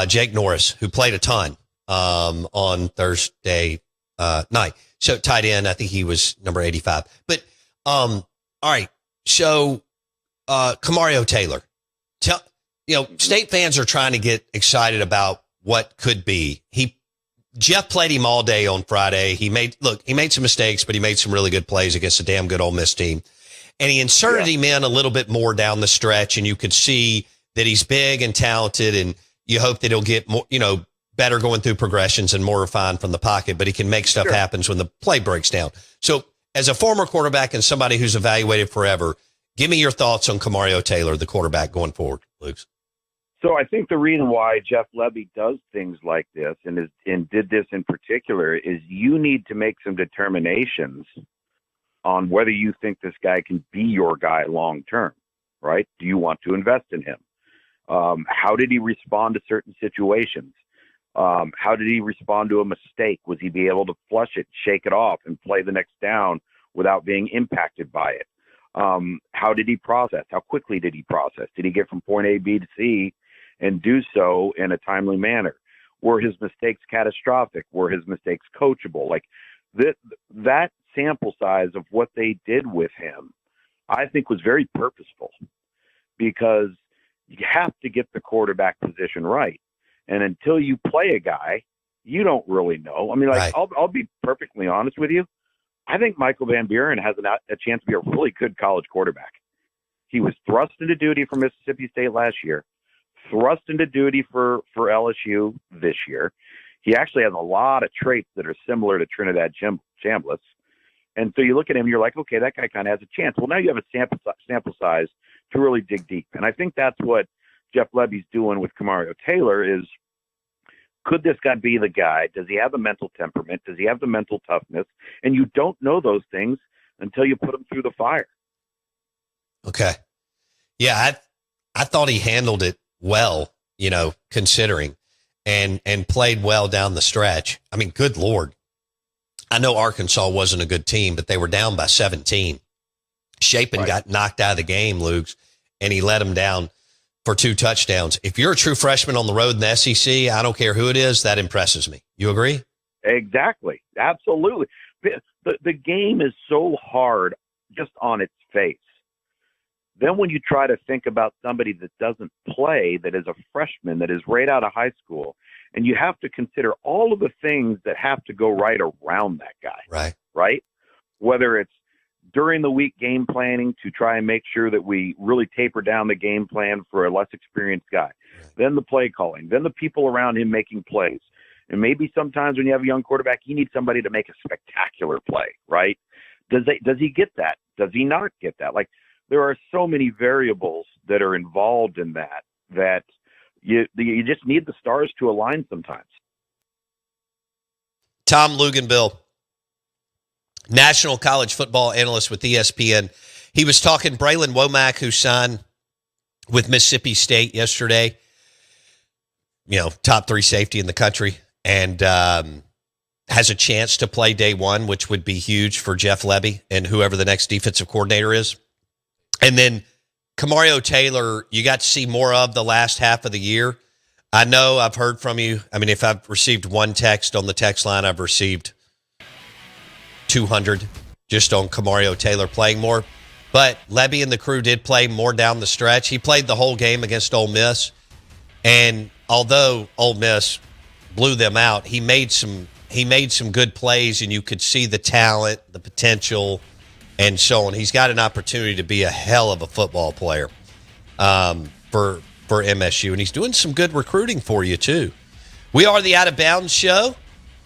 Jake Norris, who played a ton on Thursday night. So tight end, I think he was number 85. But all right. So Kamario Taylor, State fans are trying to get excited about what could be. Jeff played him all day on Friday. He made some mistakes, but he made some really good plays against a damn good Ole Miss team. And he inserted him in a little bit more down the stretch, and you could see that he's big and talented, and you hope that he'll get more, better going through progressions and more refined from the pocket, but he can make stuff happen when the play breaks down. So as a former quarterback and somebody who's evaluated forever, give me your thoughts on Kamario Taylor, the quarterback going forward, Luke. So I think the reason why Jeff Lebby does things like this and did this in particular is you need to make some determinations on whether you think this guy can be your guy long term, right? Do you want to invest in him? How did he respond to certain situations? How did he respond to a mistake? Was he be able to flush it, shake it off, and play the next down without being impacted by it? How did he process? How quickly did he process? Did he get from point A, B to C and do so in a timely manner? Were his mistakes catastrophic? Were his mistakes coachable? Like that sample size of what they did with him, I think was very purposeful, because you have to get the quarterback position right. And until you play a guy, you don't really know. I mean, like, right. I'll be perfectly honest with you. I think Michael Van Buren has a chance to be a really good college quarterback. He was thrust into duty for Mississippi State last year, thrust into duty for LSU this year. He actually has a lot of traits that are similar to Trinidad Chambliss. And so you look at him, you're like, okay, that guy kind of has a chance. Well, now you have a sample size to really dig deep. And I think that's what Jeff Lebby's doing with Kamario Taylor is, could this guy be the guy? Does he have the mental temperament? Does he have the mental toughness? And you don't know those things until you put him through the fire. Okay. Yeah, I thought he handled it well, considering, and played well down the stretch. I mean, good Lord. I know Arkansas wasn't a good team, but they were down by 17. Shapen got knocked out of the game, Luke, and he let him down for 2 touchdowns. If you're a true freshman on the road in the SEC, I don't care who it is, that impresses me. You agree? Exactly. Absolutely. The game is so hard just on its face. Then when you try to think about somebody that doesn't play, that is a freshman, that is right out of high school, and you have to consider all of the things that have to go right around that guy. Right? Whether it's during the week game planning to try and make sure that we really taper down the game plan for a less experienced guy, then the play calling, then the people around him making plays. And maybe sometimes when you have a young quarterback, you need somebody to make a spectacular play, right? Does he get that? Does he not get that? Like, there are so many variables that are involved in that you just need the stars to align sometimes. Tom Luginbill, national college football analyst with ESPN. He was talking Braylon Womack, who signed with Mississippi State yesterday, top 3 safety in the country, and has a chance to play day one, which would be huge for Jeff Lebby and whoever the next defensive coordinator is. And then Kamario Taylor, you got to see more of the last half of the year. I know I've heard from you. I mean, if I've received one text on the text line, I've received 200 just on Kamario Taylor playing more. But Lebby and the crew did play more down the stretch. He played the whole game against Ole Miss. And although Ole Miss blew them out, he made some good plays, and you could see the talent, the potential, and so on. He's got an opportunity to be a hell of a football player for MSU, and he's doing some good recruiting for you too. We are the Out of Bounds Show.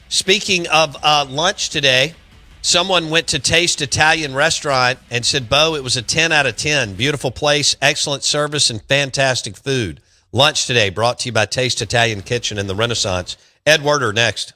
Speaking of lunch today, someone went to Taste Italian Restaurant and said, Bo, it was a 10 out of 10. Beautiful place, excellent service, and fantastic food. Lunch today brought to you by Taste Italian Kitchen and the Renaissance. Ed Werder next.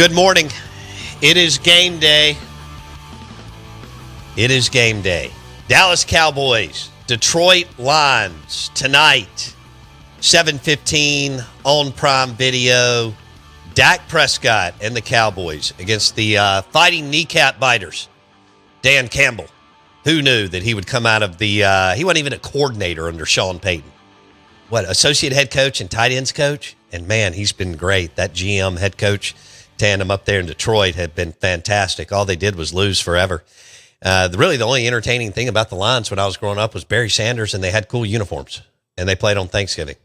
Good morning. It is game day. It is game day. Dallas Cowboys, Detroit Lions tonight, 7:15 on Prime Video. Dak Prescott and the Cowboys against the Fighting Kneecap Biters. Dan Campbell. Who knew that he would come out of the he wasn't even a coordinator under Sean Payton. What, associate head coach and tight ends coach? And, man, he's been great. That GM head coach tandem up there in Detroit had been fantastic. All they did was lose forever. Really, the only entertaining thing about the Lions when I was growing up was Barry Sanders, and they had cool uniforms, and they played on Thanksgiving.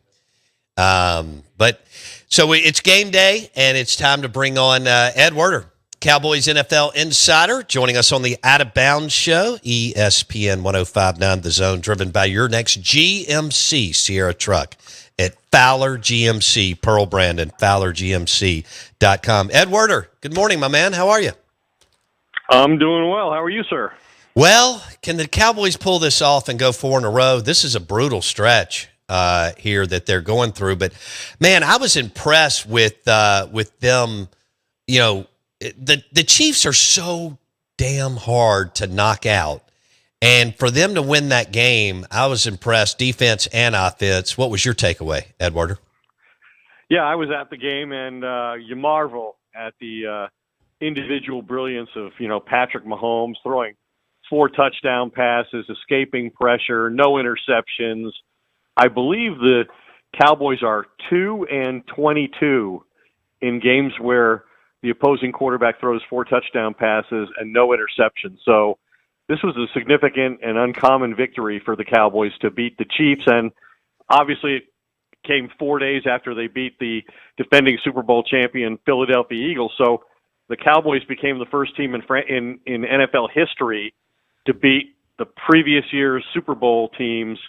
But so it's game day, and it's time to bring on Ed Werder, Cowboys NFL insider, joining us on the Out of Bounds show, ESPN 105.9 The Zone, driven by your next GMC Sierra truck at Fowler GMC, Pearl Brandon, FowlerGMC.com. Ed Werder, good morning, my man. How are you? I'm doing well. How are you, sir? Well, can the Cowboys pull this off and go 4 in a row? This is a brutal stretch here that they're going through. But, man, I was impressed with them. You know, the Chiefs are so damn hard to knock out. And for them to win that game, I was impressed, defense and offense. What was your takeaway, Ed Werder? Yeah, I was at the game, and you marvel at the individual brilliance of, Patrick Mahomes throwing 4 touchdown passes, escaping pressure, no interceptions. I believe the Cowboys are 2-22 in games where the opposing quarterback throws 4 touchdown passes and no interceptions. So this was a significant and uncommon victory for the Cowboys to beat the Chiefs, and obviously it came 4 days after they beat the defending Super Bowl champion Philadelphia Eagles. So the Cowboys became the first team in NFL history to beat the previous year's Super Bowl teams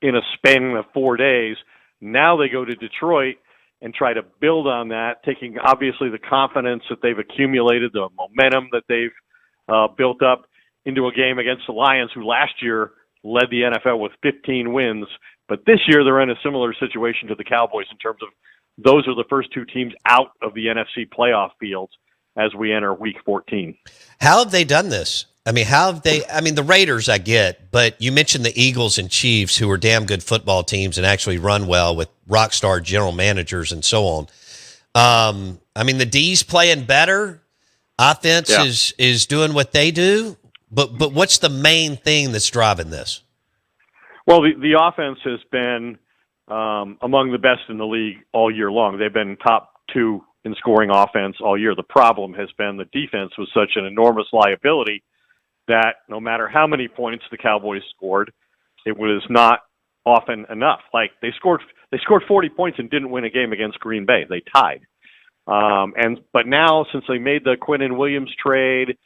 in a span of 4 days. Now they go to Detroit and try to build on that, taking obviously the confidence that they've accumulated, the momentum that they've built up into a game against the Lions, who last year led the NFL with 15 wins. But this year they're in a similar situation to the Cowboys in terms of those are the first 2 teams out of the NFC playoff fields as we enter Week 14. How have they done this? The Raiders I get, but you mentioned the Eagles and Chiefs, who are damn good football teams and actually run well with rock star general managers and so on. The D's playing better. Offense is doing what they do. But what's the main thing that's driving this? Well, the offense has been among the best in the league all year long. They've been top 2 in scoring offense all year. The problem has been the defense was such an enormous liability that no matter how many points the Cowboys scored, it was not often enough. Like they scored 40 points and didn't win a game against Green Bay. They tied. But now, since they made the Quinnen Williams trade,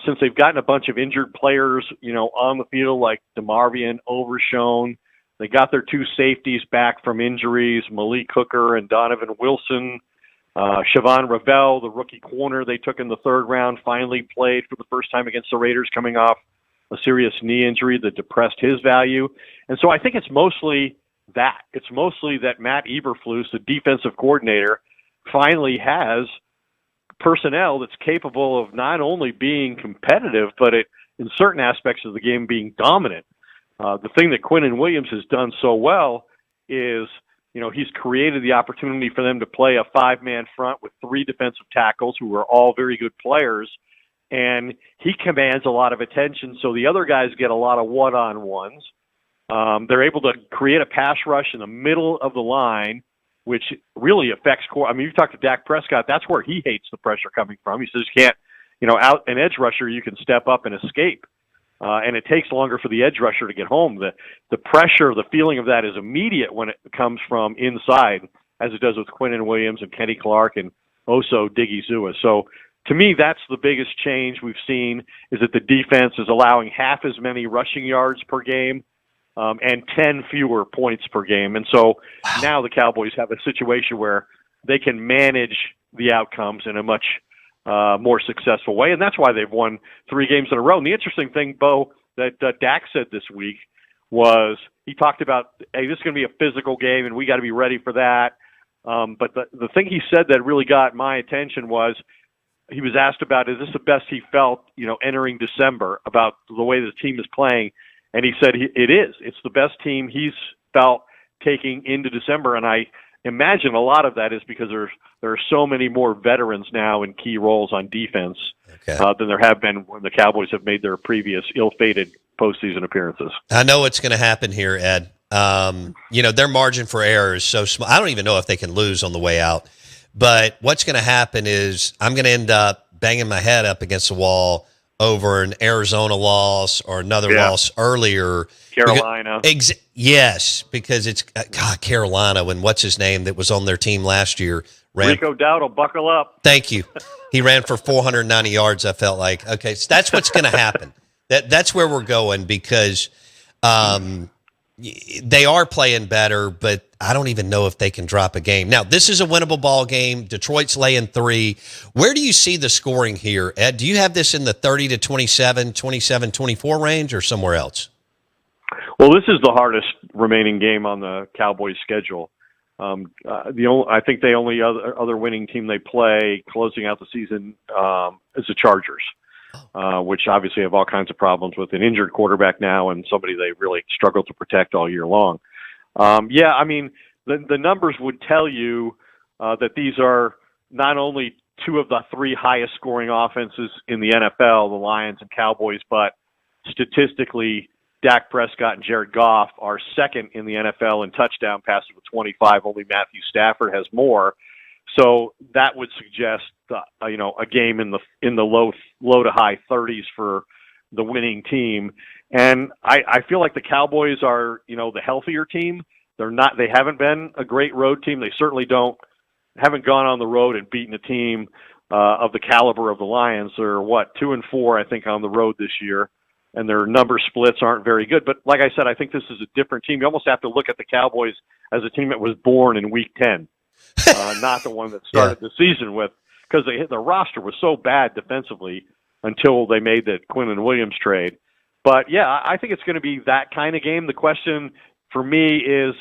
since they've gotten a bunch of injured players, on the field like DeMarvion, Overshown, they got their 2 safeties back from injuries, Malik Hooker and Donovan Wilson. Siobhan Ravel, the rookie corner they took in the 3rd round, finally played for the first time against the Raiders, coming off a serious knee injury that depressed his value. And so I think it's mostly that. It's mostly that Matt Eberflus, the defensive coordinator, finally has personnel that's capable of not only being competitive, but in certain aspects of the game being dominant. The thing that Quinnen Williams has done so well is, he's created the opportunity for them to play a 5-man front with 3 defensive tackles who are all very good players, and he commands a lot of attention, so the other guys get a lot of one-on-ones. They're able to create a pass rush in the middle of the line, which really affects you talk to Dak Prescott, that's where he hates the pressure coming from. He says you can't, out an edge rusher, you can step up and escape. And it takes longer for the edge rusher to get home. The pressure, the feeling of that is immediate when it comes from inside, as it does with Quinnen Williams and Kenny Clark and also Diggy Zua. So to me, that's the biggest change we've seen, is that the defense is allowing half as many rushing yards per game and 10 fewer points per game. And so now the Cowboys have a situation where they can manage the outcomes in a much more successful way, and that's why they've won 3 games in a row. And the interesting thing, Bo, that Dak said this week was he talked about, hey, this is going to be a physical game, and we got to be ready for that. But the thing he said that really got my attention was he was asked about, is this the best he felt, entering December, about the way the team is playing, and he said it is. It's the best team he's felt taking into December, and I imagine a lot of that is because there are so many more veterans now in key roles on defense than there have been when the Cowboys have made their previous ill-fated postseason appearances. I know what's going to happen here, Ed. Their margin for error is so small. I don't even know if they can lose on the way out. But what's going to happen is I'm going to end up banging my head up against the wall over an Arizona loss or another loss earlier. Carolina. Yes, because it's Carolina, when what's his name that was on their team last year Rico Dowdle, buckle up. Thank you. He ran for 490 yards, I felt like. Okay, so that's what's going to happen. That's where we're going, because they are playing better, but I don't even know if they can drop a game. Now, this is a winnable ball game. Detroit's laying 3. Where do you see the scoring here, Ed? Do you have this in the 30 to 27, 27-24 range, or somewhere else? Well, this is the hardest remaining game on the Cowboys' schedule. I think the only other winning team they play closing out the season is the Chargers, which obviously have all kinds of problems with an injured quarterback now and somebody they really struggle to protect all year long. The numbers would tell you that these are not only two of the 3 highest scoring offenses in the NFL, the Lions and Cowboys, but statistically, Dak Prescott and Jared Goff are second in the NFL in touchdown passes with 25. Only Matthew Stafford has more. So that would suggest a game in the low to high 30s for the winning team. And I feel like the Cowboys are, the healthier team. They haven't been a great road team. They certainly haven't gone on the road and beaten a team of the caliber of the Lions. They're 2-4, I think, on the road this year. And their number splits aren't very good. But like I said, I think this is a different team. You almost have to look at the Cowboys as a team that was born in Week 10, not the one that started the season with, because the roster was so bad defensively until they made the Quinnen Williams trade. But, I think it's going to be that kind of game. The question for me is,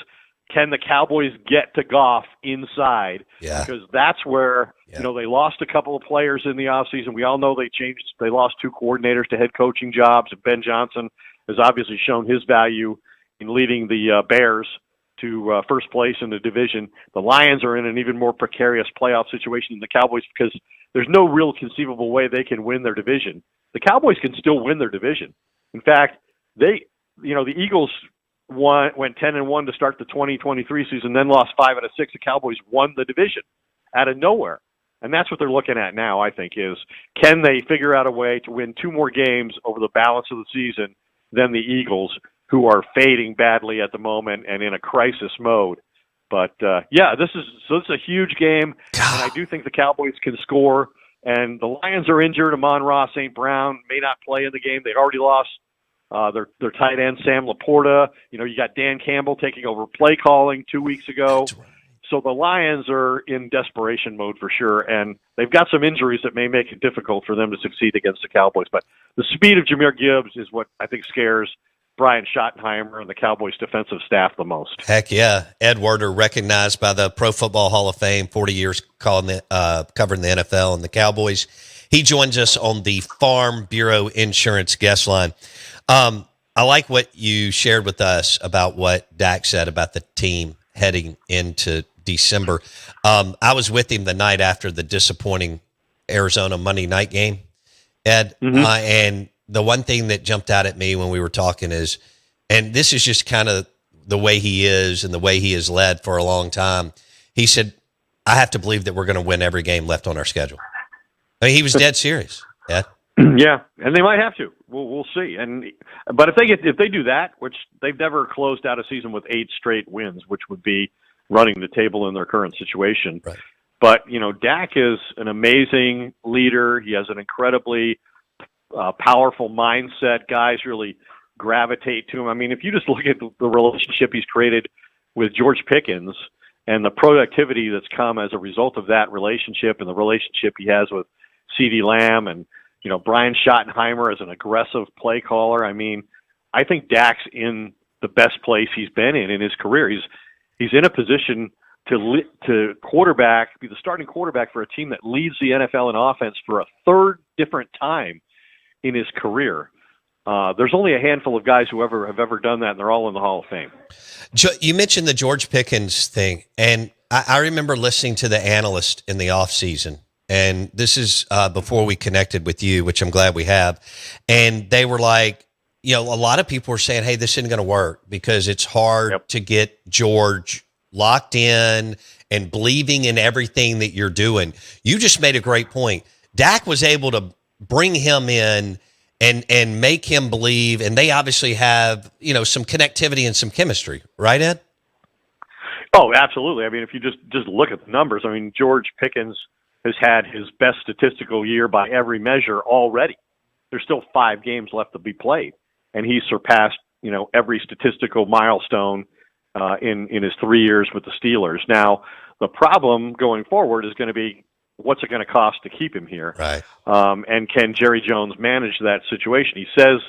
can the Cowboys get to Goff inside? Yeah. Because that's where, they lost a couple of players in the offseason. We all know they lost 2 coordinators to head coaching jobs. And Ben Johnson has obviously shown his value in leading the Bears to first place in the division. The Lions are in an even more precarious playoff situation than the Cowboys because there's no real conceivable way they can win their division. The Cowboys can still win their division. In fact, the Eagles went 10-1 to start the 2023 season, then lost 5 out of 6. The Cowboys won the division out of nowhere. And that's what they're looking at now, I think, is can they figure out a way to win 2 more games over the balance of the season than the Eagles, who are fading badly at the moment and in a crisis mode. But, this is a huge game, and I do think the Cowboys can score. And the Lions are injured. Amon-Ra St. Brown may not play in the game. They already lost their tight end, Sam Laporta. You got Dan Campbell taking over play calling 2 weeks ago. Right. So the Lions are in desperation mode for sure, and they've got some injuries that may make it difficult for them to succeed against the Cowboys. But the speed of Jahmyr Gibbs is what I think scares Brian Schottenheimer and the Cowboys defensive staff the most. Heck yeah. Ed Werder, recognized by the Pro Football Hall of Fame, 40 years covering the NFL and the Cowboys. He joins us on the Farm Bureau Insurance guest line. I like what you shared with us about what Dak said about the team heading into December. I was with him the night after the disappointing Arizona Monday night game, Ed. And the one thing that jumped out at me when we were talking is, and this is just kind of the way he is and the way he has led for a long time. He said, I have to believe that we're going to win every game left on our schedule. I mean, he was dead serious, Ed. Yeah, and they might have to. We'll see. But if they do that, which they've never closed out a season with 8 straight wins, which would be running the table in their current situation. Right. But Dak is an amazing leader. He has an incredibly powerful mindset. Guys really gravitate to him. I mean, if you just look at the relationship he's created with George Pickens and the productivity that's come as a result of that relationship, and the relationship he has with CeeDee Lamb and Brian Schottenheimer as an aggressive play caller. I mean, I think Dak's in the best place he's been in his career. He's in a position to quarterback, be the starting quarterback for a team that leads the NFL in offense for a third different time in his career. There's only a handful of guys who have ever done that, and they're all in the Hall of Fame. You mentioned the George Pickens thing, and I remember listening to the analyst in the offseason, and this is before we connected with you, which I'm glad we have, and they were like, a lot of people were saying, hey, this isn't going to work because it's hard to get George locked in and believing in everything that you're doing. You just made a great point. Dak was able to bring him in and make him believe, and they obviously have, some connectivity and some chemistry, right, Ed? Oh, absolutely. I mean, if you just look at the numbers, I mean, George Pickens has had his best statistical year by every measure already. There's still 5 games left to be played, and he's surpassed, every statistical milestone in his 3 years with the Steelers. Now, the problem going forward is going to be, what's it going to cost to keep him here? Right. And can Jerry Jones manage that situation? He says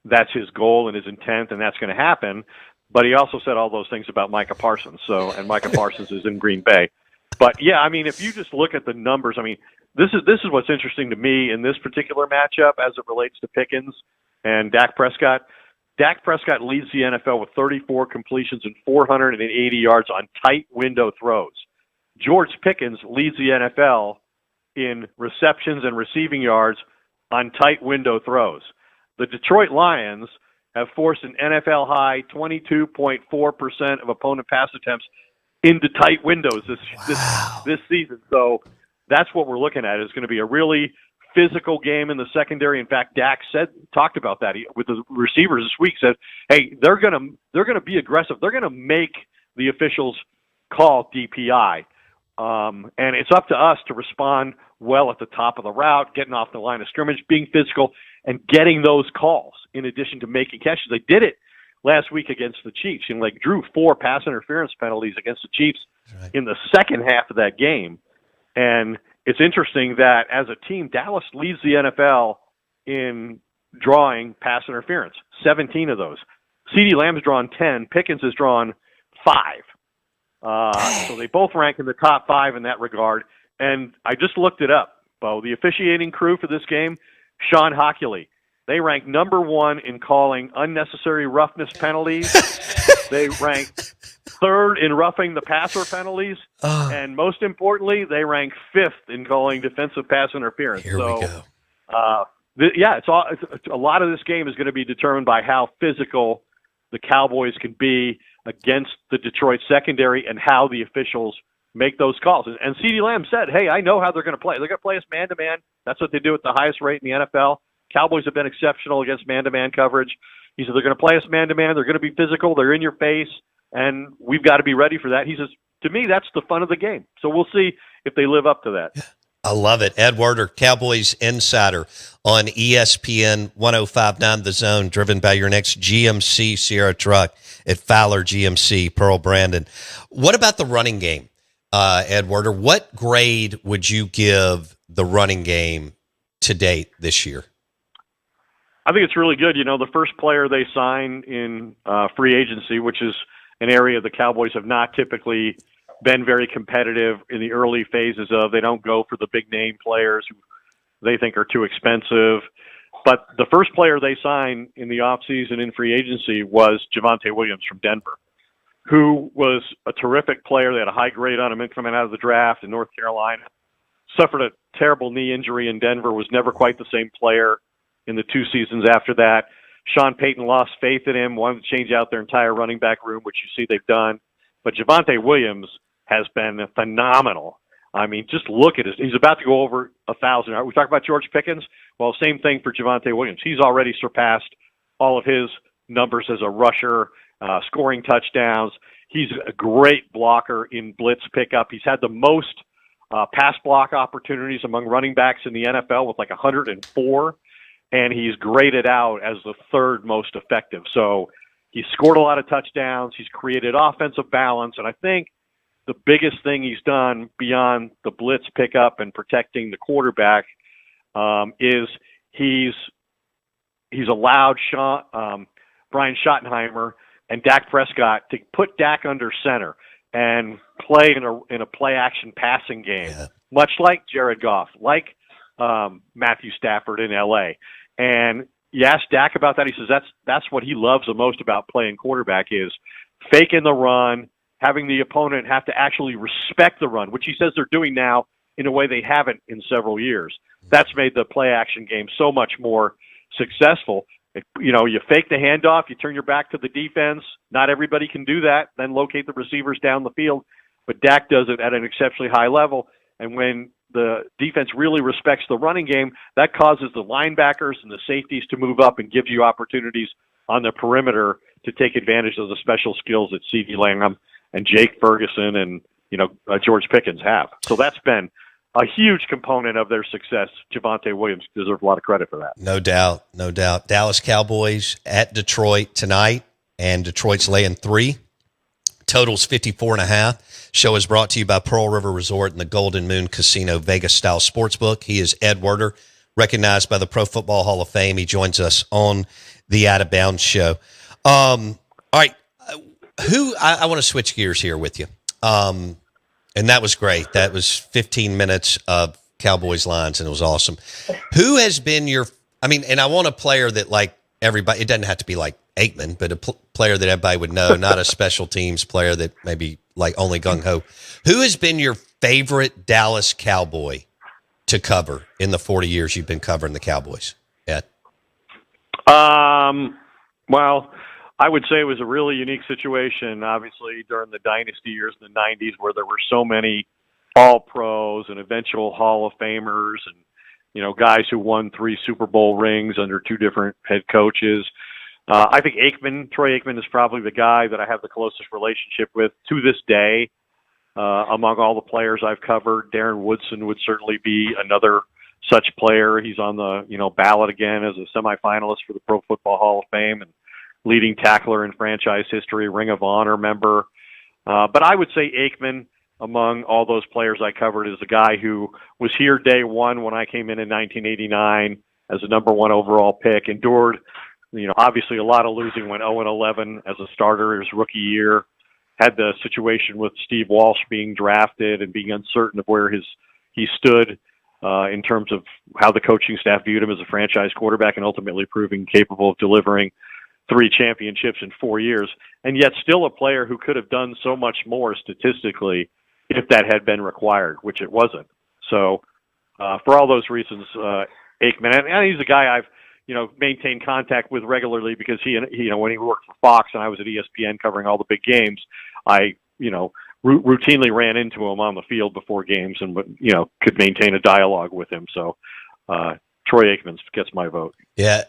that's his goal and his intent, and that's going to happen. But he also said all those things about Micah Parsons. And Micah Parsons is in Green Bay. But yeah, I mean, if you just look at the numbers, I mean, this is what's interesting to me in this particular matchup as it relates to Pickens and Dak Prescott. Dak Prescott leads the NFL with 34 completions and 480 yards on tight window throws. George Pickens leads the NFL in receptions and receiving yards on tight window throws. The Detroit Lions have forced an NFL high 22.4% of opponent pass attempts into tight windows this season. So that's what we're looking at. It's going to be a really physical game in the secondary. In fact, Dak talked about that with the receivers this week. Said, "Hey, they're going to be aggressive. They're going to make the officials call DPI, and it's up to us to respond well at the top of the route, getting off the line of scrimmage, being physical, and getting those calls. In addition to making catches, they did it last week against the Chiefs, and drew 4 pass interference penalties against the Chiefs in the second half of that game. And it's interesting that as a team, Dallas leads the NFL in drawing pass interference, 17 of those. CeeDee Lamb's drawn 10. Pickens has drawn 5. So they both rank in the top 5 in that regard. And I just looked it up, Bo. The officiating crew for this game, Sean Hockley, they rank number 1 in calling unnecessary roughness penalties. They rank 3rd in roughing the passer penalties. And most importantly, they rank 5th in calling defensive pass interference. Here we go. It's a lot of this game is going to be determined by how physical the Cowboys can be against the Detroit secondary and how the officials make those calls. And CeeDee Lamb said, hey, I know how they're going to play. They're going to play us man-to-man. That's what they do at the highest rate in the NFL. Cowboys have been exceptional against man-to-man coverage. He said they're going to play us man-to-man. They're going to be physical. They're in your face, and we've got to be ready for that. He says, to me, that's the fun of the game. So we'll see if they live up to that. I love it. Ed Werder, Cowboys Insider on ESPN 105.9 The Zone, driven by your next GMC Sierra truck at Fowler GMC, Pearl Brandon. What about the running game, Ed Werder? What grade would you give the running game to date this year? I think it's really good. The first player they sign in free agency, which is an area the Cowboys have not typically been very competitive in the early phases of. They don't go for the big name players who they think are too expensive. But the first player they signed in the offseason in free agency was Javonte Williams from Denver, who was a terrific player. They had a high grade on him coming out of the draft in North Carolina. Suffered a terrible knee injury in Denver, was never quite the same player in the 2 seasons after that. Sean Payton lost faith in him, wanted to change out their entire running back room, which you see they've done. But Javonte Williams has been phenomenal. I mean, just look at he's about to go over 1,000. We talk about George Pickens. Well, same thing for Javonte Williams. He's already surpassed all of his numbers as a rusher, scoring touchdowns. He's a great blocker in blitz pickup. He's had the most pass block opportunities among running backs in the NFL with 104. And he's graded out as the 3rd most effective. So he's scored a lot of touchdowns. He's created offensive balance. And I think the biggest thing he's done beyond the blitz pickup and protecting the quarterback is he's allowed Brian Schottenheimer and Dak Prescott to put Dak under center and play in a play action passing game, much like Jared Goff, like Matthew Stafford in LA. And you ask Dak about that, he says that's what he loves the most about playing quarterback is faking the run, having the opponent have to actually respect the run, which he says they're doing now in a way they haven't in several years. That's made the play action game so much more successful. You fake the handoff, you turn your back to the defense. Not everybody can do that, then locate the receivers down the field. But Dak does it at an exceptionally high level. And when the defense really respects the running game, that causes the linebackers and the safeties to move up and gives you opportunities on the perimeter to take advantage of the special skills that CeeDee Lamb and Jake Ferguson and George Pickens have. So that's been a huge component of their success. Javonte Williams deserves a lot of credit for that. No doubt. Dallas Cowboys at Detroit tonight, and Detroit's laying 3. Totals 54.5. Show is brought to you by Pearl River Resort and the Golden Moon Casino Vegas-style sportsbook. He is Ed Werder, recognized by the Pro Football Hall of Fame. He joins us on the Out of Bounds show. All right, I want to switch gears here with you. And that was great. That was 15 minutes of Cowboys lines, and it was awesome. Who has been and I want a player that, like, everybody, it doesn't have to be like Aikman, but a player that everybody would know, not a special teams player that maybe like only gung-ho. Who has been your favorite Dallas Cowboy to cover in the 40 years you've been covering the Cowboys? Ed? Well, I would say it was a really unique situation, obviously, during the dynasty years in the 90s where there were so many All-Pros and eventual Hall of Famers and, guys who won 3 Super Bowl rings under 2 different head coaches. I think Troy Aikman is probably the guy that I have the closest relationship with to this day. Among all the players I've covered, Darren Woodson would certainly be another such player. He's on the, ballot again as a semifinalist for the Pro Football Hall of Fame and leading tackler in franchise history, Ring of Honor member. But I would say Aikman, among all those players I covered, is the guy who was here day one when I came in 1989 as a number 1 overall pick, endured, obviously a lot of losing, went 0-11 as a starter his rookie year, had the situation with Steve Walsh being drafted and being uncertain of where he stood in terms of how the coaching staff viewed him as a franchise quarterback, and ultimately proving capable of delivering 3 championships in 4 years, and yet still a player who could have done so much more statistically if that had been required, which it wasn't. So for all those reasons, Aikman, and he's a guy I've maintained contact with regularly because he when he worked for Fox and I was at ESPN covering all the big games, I routinely ran into him on the field before games and could maintain a dialogue with him. So Troy Aikman gets my vote. Yeah,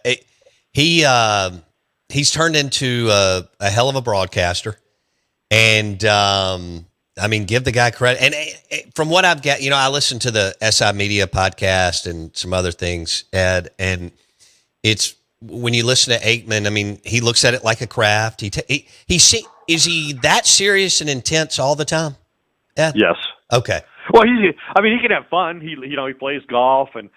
he's turned into a hell of a broadcaster, and give the guy credit. And from what I've got, I listened to the SI Media podcast and some other things, Ed, and it's when you listen to Aikman, he looks at it like a craft. Is he that serious and intense all the time? Ed? Yes. Okay. Well, he can have fun. He plays golf and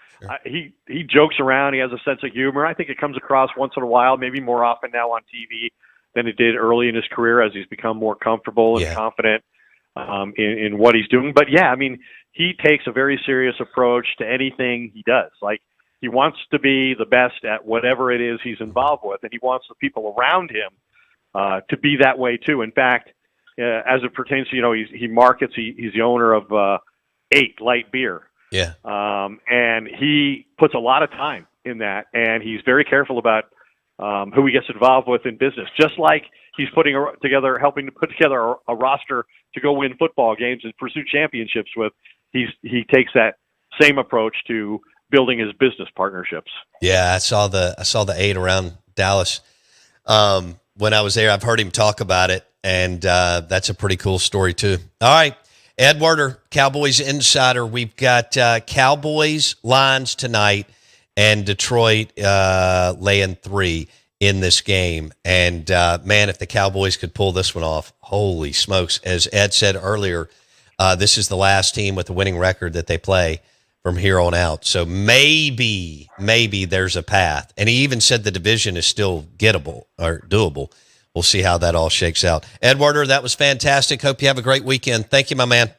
he jokes around. He has a sense of humor. I think it comes across once in a while, maybe more often now on TV than it did early in his career as he's become more comfortable and confident in what he's doing. But yeah, he takes a very serious approach to anything he does. Like, he wants to be the best at whatever it is he's involved with, and he wants the people around him to be that way too. In fact, as it pertains to, he markets, he's the owner of 8 Light Beer. Yeah. And he puts a lot of time in that, and he's very careful about who he gets involved with in business, just like he's helping to put together a roster to go win football games and pursue championships with. He takes that same approach to building his business partnerships. Yeah, I saw the 8 around Dallas when I was there. I've heard him talk about it, and that's a pretty cool story too. All right, Ed Werder, Cowboys Insider. We've got Cowboys lines tonight and Detroit laying 3 in this game. And man, if the Cowboys could pull this one off, holy smokes! As Ed said earlier, this is the last team with a winning record that they play from here on out. So maybe there's a path. And he even said the division is still gettable or doable. we'll see how that all shakes out. Ed Werder, that was fantastic. Hope you have a great weekend. Thank you, my man.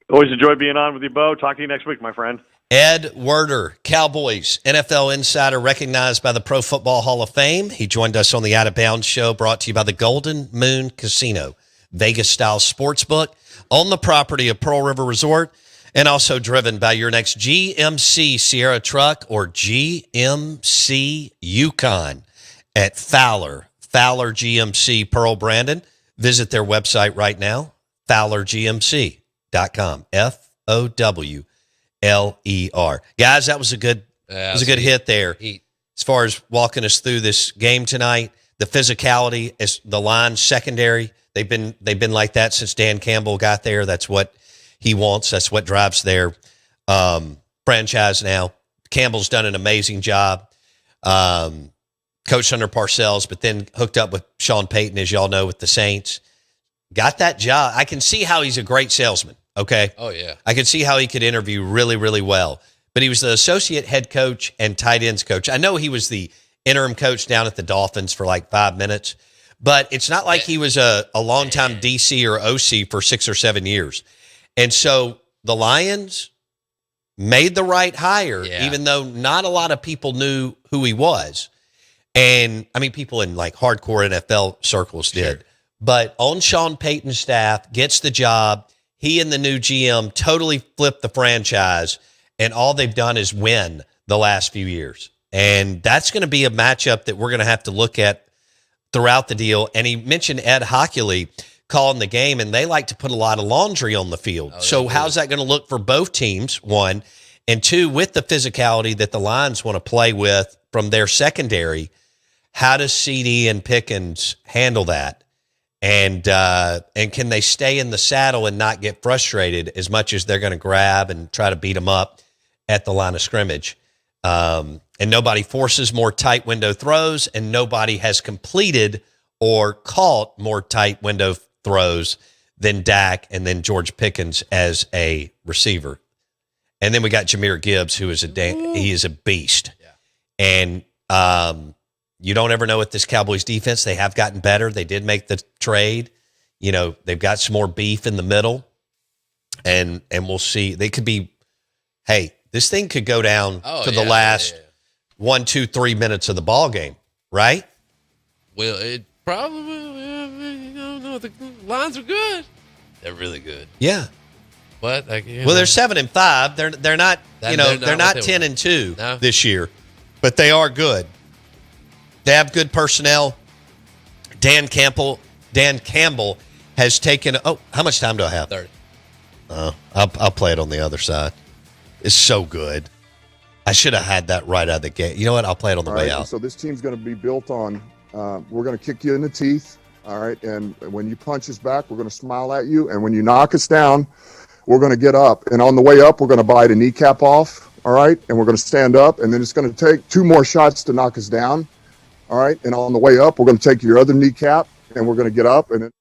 Always enjoy being on with you, Bo. Talk to you next week, my friend. Ed Werder, Cowboys, NFL insider recognized by the Pro Football Hall of Fame. He joined us on the Out of Bounds show, brought to you by the Golden Moon Casino, Vegas-style sportsbook on the property of Pearl River Resort, and also driven by your next GMC Sierra truck or GMC Yukon at Fowler GMC Pearl Brandon. Visit their website right now, fowlergmc.com. FOWLER. Guys, that was a good hit there. As far as walking us through this game tonight, the physicality is the line secondary. They've been like that since Dan Campbell got there. That's what he wants. That's what drives their franchise now. Campbell's done an amazing job. Coached under Parcells, but then hooked up with Sean Payton, as y'all know, with the Saints. Got that job. I can see how he's a great salesman, okay? Oh, yeah. I can see how he could interview really, really well. But he was the associate head coach and tight ends coach. I know he was the interim coach down at the Dolphins for like 5 minutes, but it's not like he was a longtime DC or OC for 6 or 7 years. And so the Lions made the right hire, even though not a lot of people knew who he was. And, I mean, people in like hardcore NFL circles did. Sure. But on Sean Payton's staff, gets the job. He and the new GM totally flipped the franchise, and all they've done is win the last few years. And that's going to be a matchup that we're going to have to look at throughout the deal. And he mentioned Ed Hockley calling the game, and they like to put a lot of laundry on the field. So how's that going to look for both teams, one? And two, with the physicality that the Lions want to play with from their secondary, how does CD and Pickens handle that? And can they stay in the saddle and not get frustrated as much as they're going to grab and try to beat them up at the line of scrimmage? And nobody forces more tight window throws, and nobody has completed or caught more tight window throws than Dak and then George Pickens as a receiver. And then we got Jahmyr Gibbs, who is he is a beast. Yeah. And you don't ever know with this Cowboys defense. They have gotten better. They did make the trade. You know, they've got some more beef in the middle. And we'll see. They could be, hey, this thing could go down to the last 1, 2, 3 minutes of the ball game, right? Well, it probably, no, the Lions are good. They're really good. Yeah. But they're 7-5. They're not, they're not 10-2 this year, but they are good. They have good personnel. Dan Campbell has taken. Oh, how much time do I have? 30. I'll play it on the other side. It's so good. I should have had that right out of the gate. You know what? I'll play it on the way out. So this team's going to be built on. We're going to kick you in the teeth. All right, and when you punch us back, we're going to smile at you, and when you knock us down, we're going to get up. And on the way up, we're going to bite a kneecap off. All right, and we're going to stand up, and then it's going to take 2 more shots to knock us down. All right, and on the way up, we're going to take your other kneecap, and we're going to get up, and then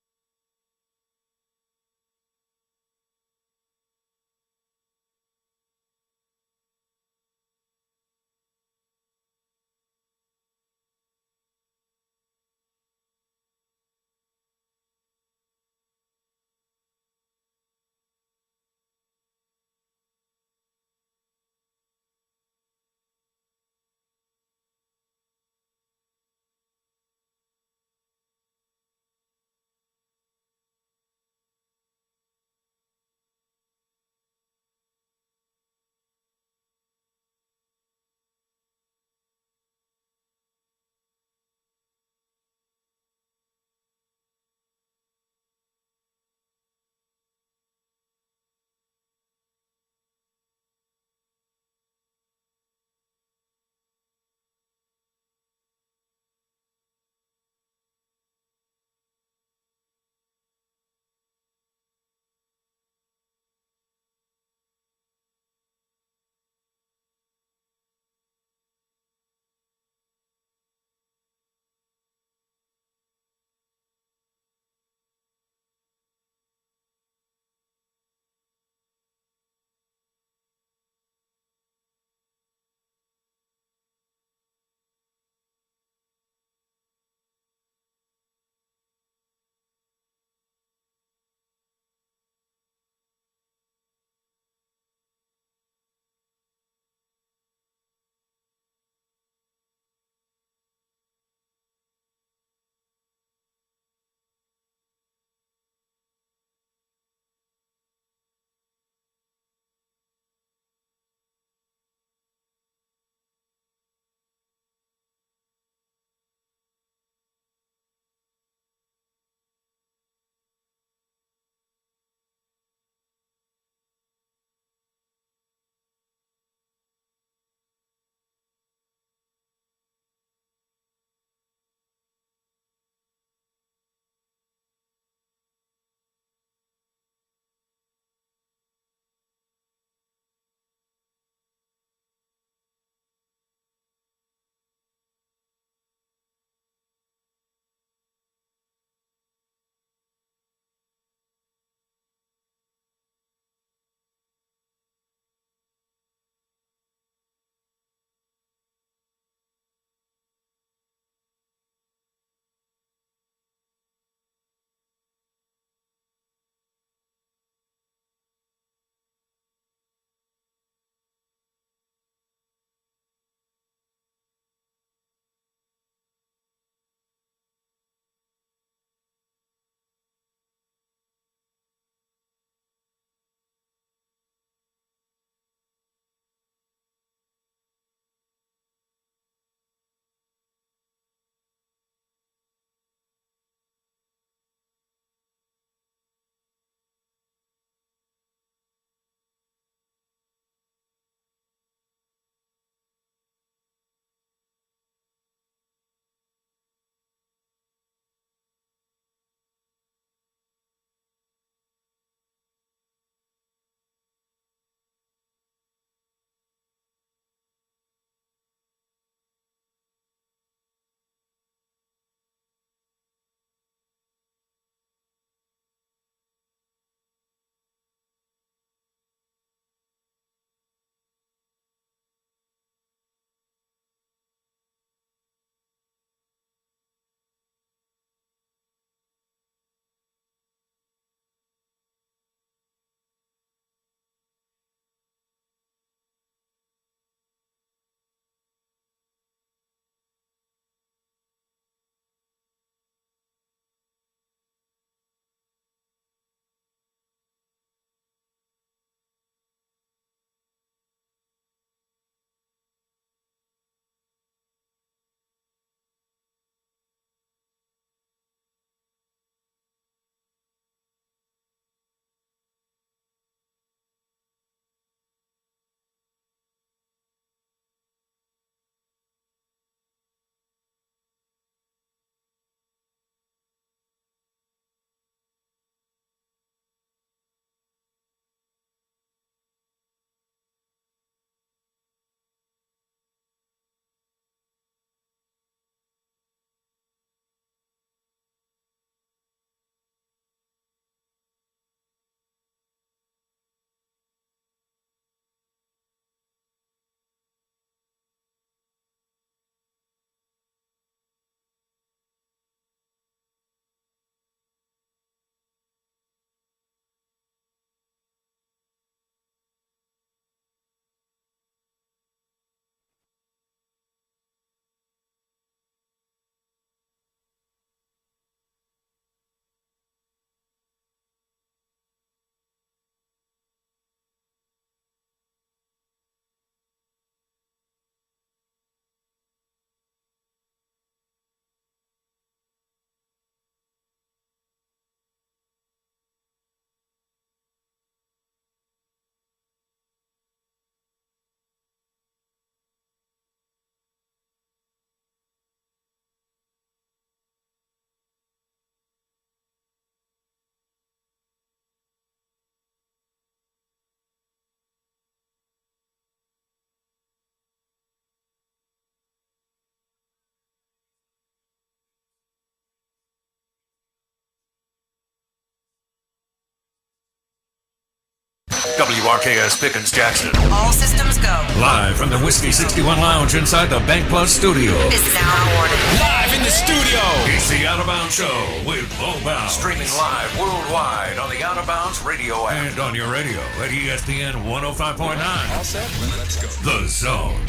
WRKS Pickens Jackson. All systems go. Live from the Whiskey 61 Lounge inside the Bank Plus studio. This is Al Warning. Live in the studio. It's the Out of Bounds Show with Bo Bounds. Streaming live worldwide on the Out of Bounds radio app. And on your radio at ESPN 105.9. All set? Let's go. The Zone.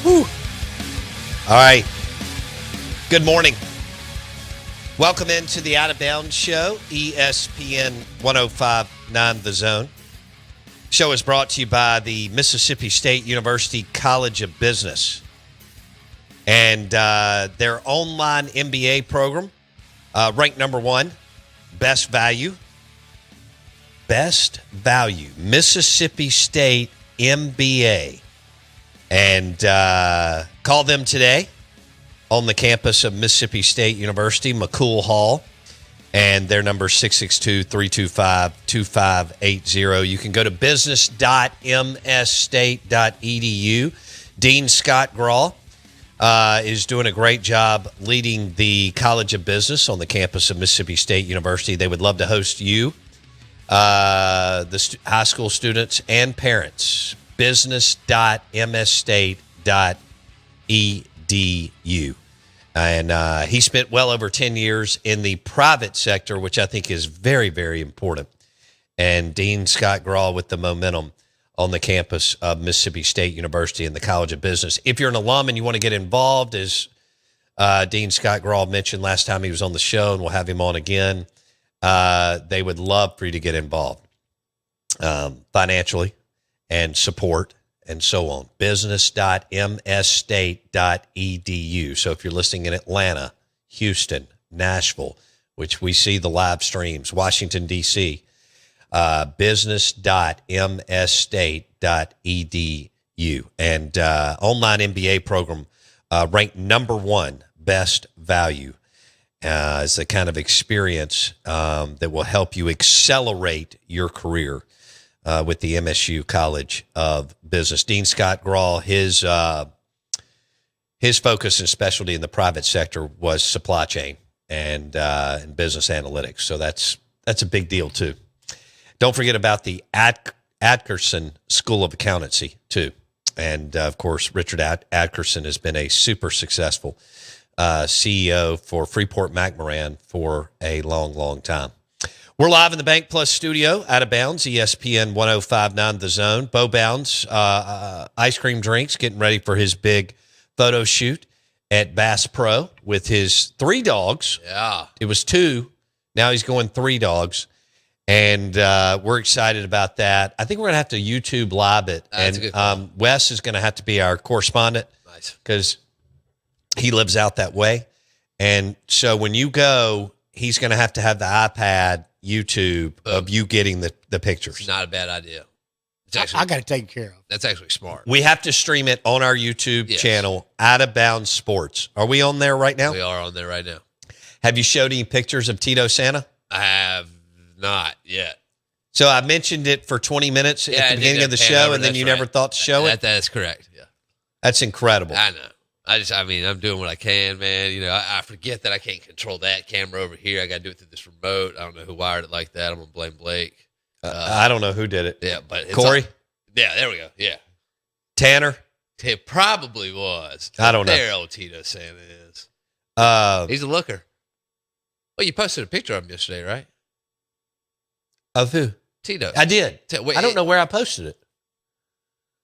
Whew. All right. Good morning. Welcome into the Out of Bounds Show, ESPN 105.9 The Zone. Show is brought to you by the Mississippi State University College of Business and their online MBA program, ranked number one, best value. Best value, Mississippi State MBA. And call them today on the campus of Mississippi State University, McCool Hall. And their number is 662-325-2580. You can go to business.msstate.edu. Dean Scott Graw is doing a great job leading the College of Business on the campus of Mississippi State University. They would love to host you, the high school students and parents. business.msstate.edu. And he spent well over 10 years in the private sector, which I think is very, very important. And Dean Scott Graw with the momentum on the campus of Mississippi State University and the College of Business. If you're an alum and you want to get involved, as Dean Scott Graw mentioned last time he was on the show, and we'll have him on again, they would love for you to get involved financially and support and so on. Business.msstate.edu. So if you're listening in Atlanta, Houston, Nashville, which we see the live streams, Washington, D.C., business.msstate.edu. And online MBA program ranked number one, best value. Is the kind of experience that will help you accelerate your career with the MSU College of Business. Dean Scott Graw, his focus and specialty in the private sector was supply chain and business analytics. So that's a big deal too. Don't forget about the Atkerson School of Accountancy too. And of course, Richard Atkerson has been a super successful CEO for Freeport McMoran for a long, long time. We're live in the Bank Plus studio, Out of Bounds, ESPN 105.9 The Zone. Bo Bounds, ice cream drinks, getting ready for his big photo shoot at Bass Pro with his 3 dogs. Yeah. It was 2. Now he's going 3 dogs. And we're excited about that. I think we're going to have to YouTube live it. That's a good call. Wes is going to have to be our correspondent. Nice. Because he lives out that way. And so when you go, he's going to have the iPad YouTube of you getting the pictures. It's not a bad idea. It's actually, I got it taken care of. That's actually smart. We have to stream it on our YouTube channel, Out of Bounds Sports. Are we on there right now? We are on there right now. Have you showed any pictures of Tito Santa? I have not yet. So I mentioned it for 20 minutes at the beginning of the show, and then you never thought to show it? That is correct, yeah. That's incredible. I know. I'm doing what I can, man. You know, I forget that I can't control that camera over here. I got to do it through this remote. I don't know who wired it like that. I'm going to blame Blake. I don't know who did it. Yeah, but it's Corey? Yeah, there we go. Yeah. Tanner? It probably was. I don't know. There old Tito Santa is. He's a looker. Well, you posted a picture of him yesterday, right? Of who? Tito. I did. Wait, I don't know where I posted it.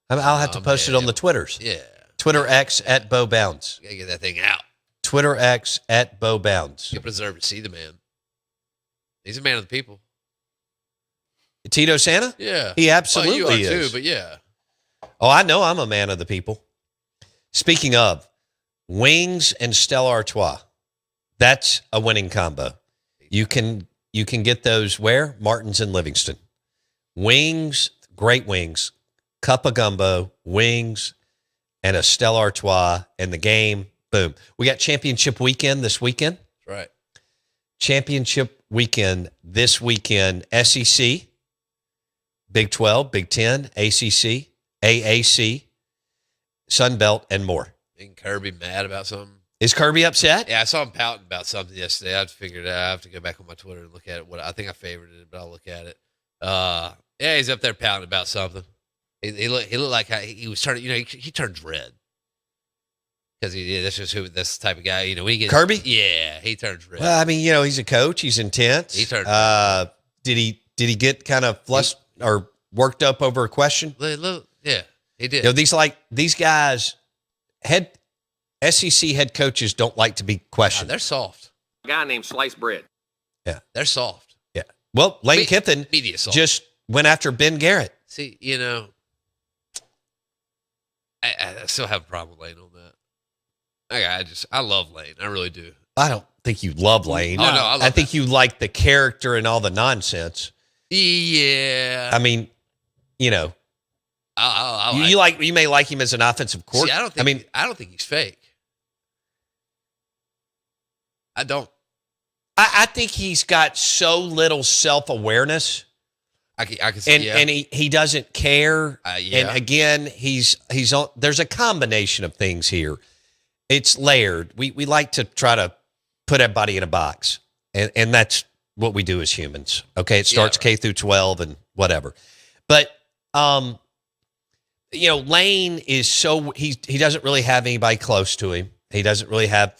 I'll have to post it on the Twitters. Yeah. Twitter X at Bo Bounds. You got to get that thing out. Twitter X at Bo Bounds. You deserve to see the man. He's a man of the people. Tito Santa? Yeah. He absolutely you are is. too, but yeah. Oh, I know I'm a man of the people. Speaking of, wings and Stella Artois. That's a winning combo. You can get those where? Martin's in Livingston. Wings, great wings, cup of gumbo, wings, and a Stella Artois, and the game, boom. We got championship weekend this weekend. That's right. Championship weekend this weekend, SEC, Big 12, Big 10, ACC, AAC, Sun Belt, and more. Ain't Kirby mad about something? Is Kirby upset? Yeah, I saw him pouting about something yesterday. I have to figure it out. I have to go back on my Twitter and look at it. What I think I favorited it, but I'll look at it. Yeah, he's up there pouting about something. He looked like he was turning. He turns red because that's the type of guy. When he gets Kirby. Yeah, he turns red. Well, I mean, he's a coach. He's intense. He turned. Did he get kind of flushed or worked up over a question? Yeah, he did. These guys, SEC head coaches don't like to be questioned. They're soft. A guy named Sliced Bread. Yeah, they're soft. Yeah. Well, Lane Kiffin media soft. just went after Ben Garrett. See, I still have a problem with Lane on that. I love Lane. I really do. I don't think you love Lane. Oh, no, I think you like the character and all the nonsense. Yeah. I mean, you may like him as an offensive coordinator. See, I don't think he's fake. I don't. I think he's got so little self-awareness. I can see, and he doesn't care. Yeah. And again, he's on. There's a combination of things here. It's layered. We like to try to put everybody in a box, and that's what we do as humans. Okay, it starts K through 12 and whatever. But Lane is he doesn't really have anybody close to him. He doesn't really have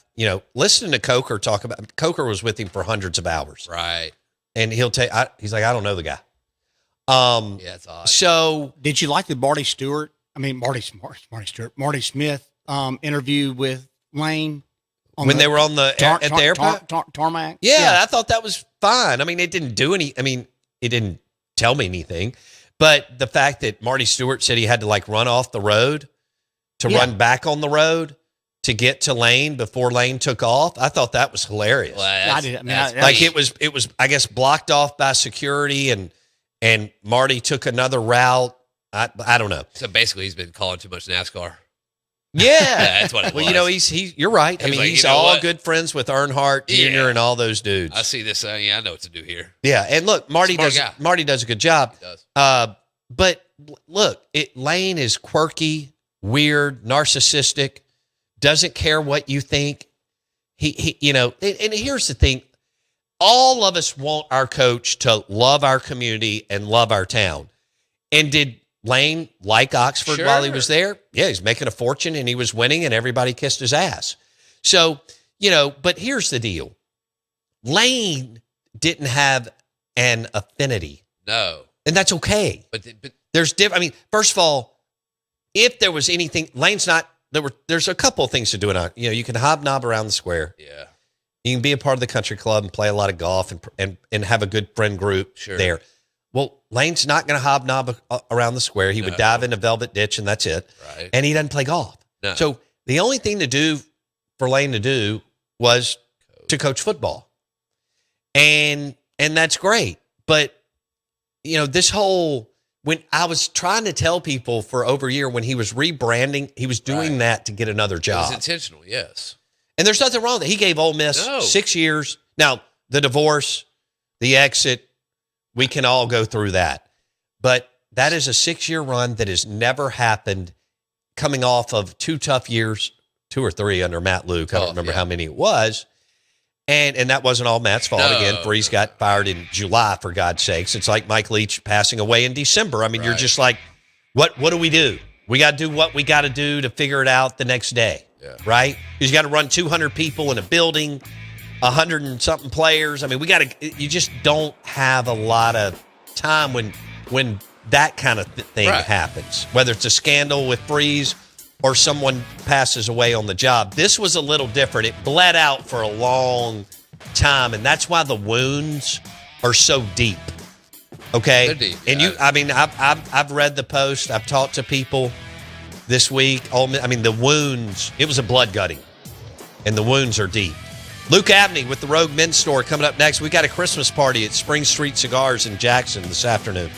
listening to Coker talk about. Coker was with him for hundreds of hours, right? And he'll he's like, I don't know the guy. Yeah, it's odd. So, did you like the Marty Stewart? I mean, Marty Smith interview with Lane when they were on the at the airport tarmac? Yeah, I thought that was fine. I mean, it didn't do any. I mean, it didn't tell me anything. But the fact that Marty Stewart said he had to run off the road to run back on the road to get to Lane before Lane took off, I thought that was hilarious. Well, I did. It was I guess blocked off by security and Marty took another route. I don't know. So basically, he's been calling too much NASCAR. Yeah, that's what it was. Well, you're right. I mean, he's all good friends with Earnhardt Jr. and all those dudes. I see this. I know what to do here. Yeah, and look, Marty does a good job. He does. But look, Lane is quirky, weird, narcissistic, doesn't care what you think. He and here's the thing. All of us want our coach to love our community and love our town. And did Lane like Oxford while he was there? Yeah, he's making a fortune and he was winning and everybody kissed his ass. So, but here's the deal. Lane didn't have an affinity. No. And that's okay. But there's first of all, if there was anything, there's a couple of things to do it on. You can hobnob around the square. Yeah. You can be a part of the country club and play a lot of golf and have a good friend group there. Well, Lane's not going to hobnob around the square. He would dive in a velvet ditch and that's it. Right. And he doesn't play golf. No. So the only thing to do for Lane to do was to coach football. And that's great. But, this whole, when I was trying to tell people for over a year when he was rebranding, he was doing that to get another job. It was intentional, yes. And there's nothing wrong with it. He gave Ole Miss 6 years. Now, the divorce, the exit, we can all go through that. But that is a 6-year run that has never happened coming off of 2 tough years, 2 or 3 under Matt Luke. I don't remember how many it was. And that wasn't all Matt's fault. Again, Freeze got fired in July, for God's sakes. It's like Mike Leach passing away in December. I mean, you're just like, what do we do? We got to do what we got to do to figure it out the next day, right? Because you got to run 200 people in a building, 100 and something players. I mean, you just don't have a lot of time when that kind of thing happens, whether it's a scandal with Freeze or someone passes away on the job. This was a little different. It bled out for a long time, and that's why the wounds are so deep. Okay? They're deep. And I've read the post. I've talked to people this week. The wounds, it was a blood gutting, and the wounds are deep. Luke Abney with the Rogue Men's Store coming up next. We got a Christmas party at Spring Street Cigars in Jackson this afternoon.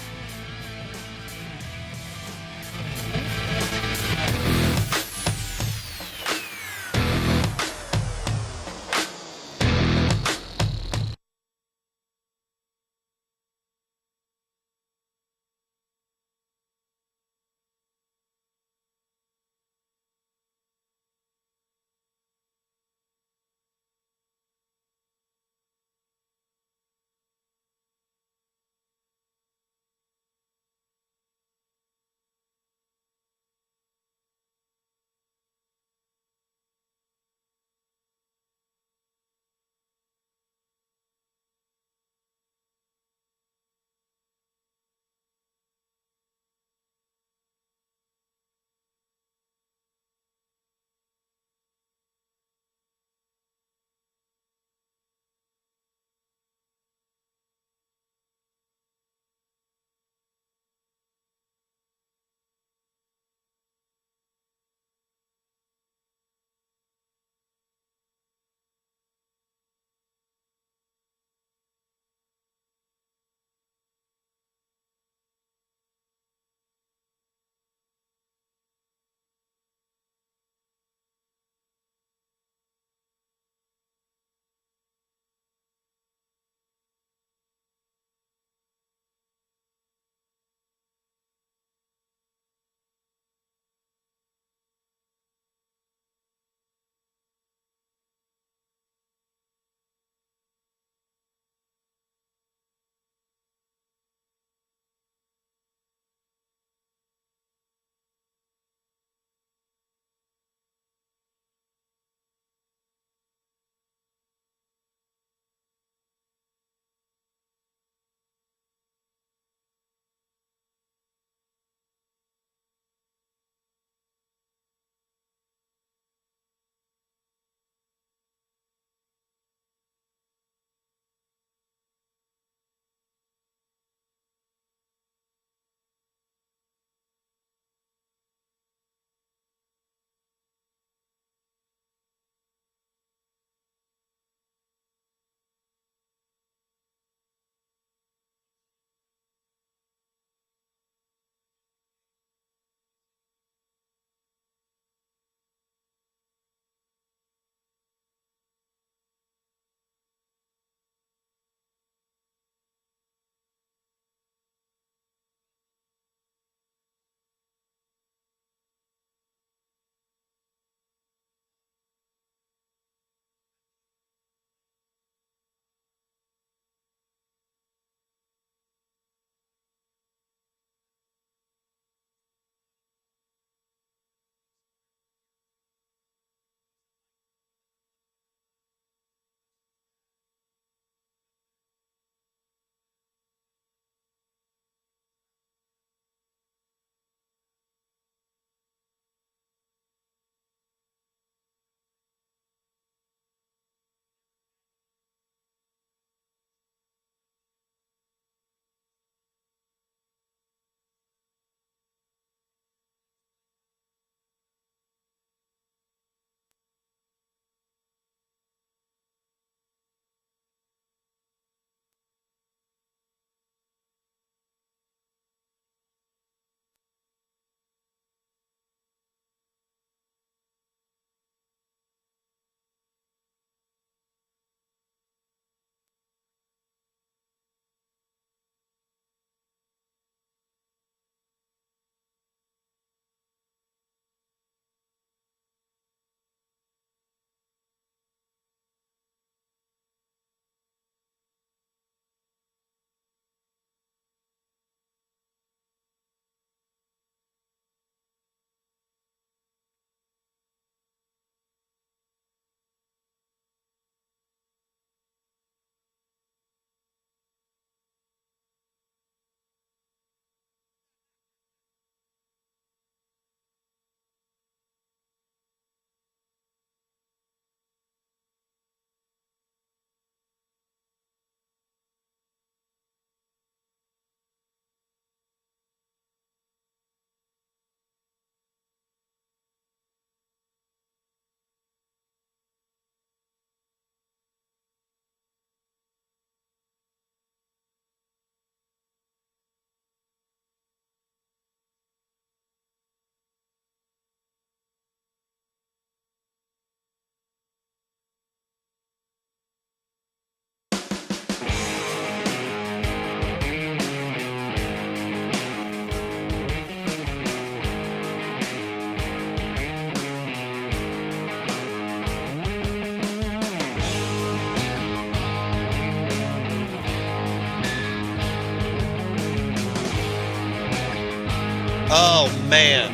Oh, man.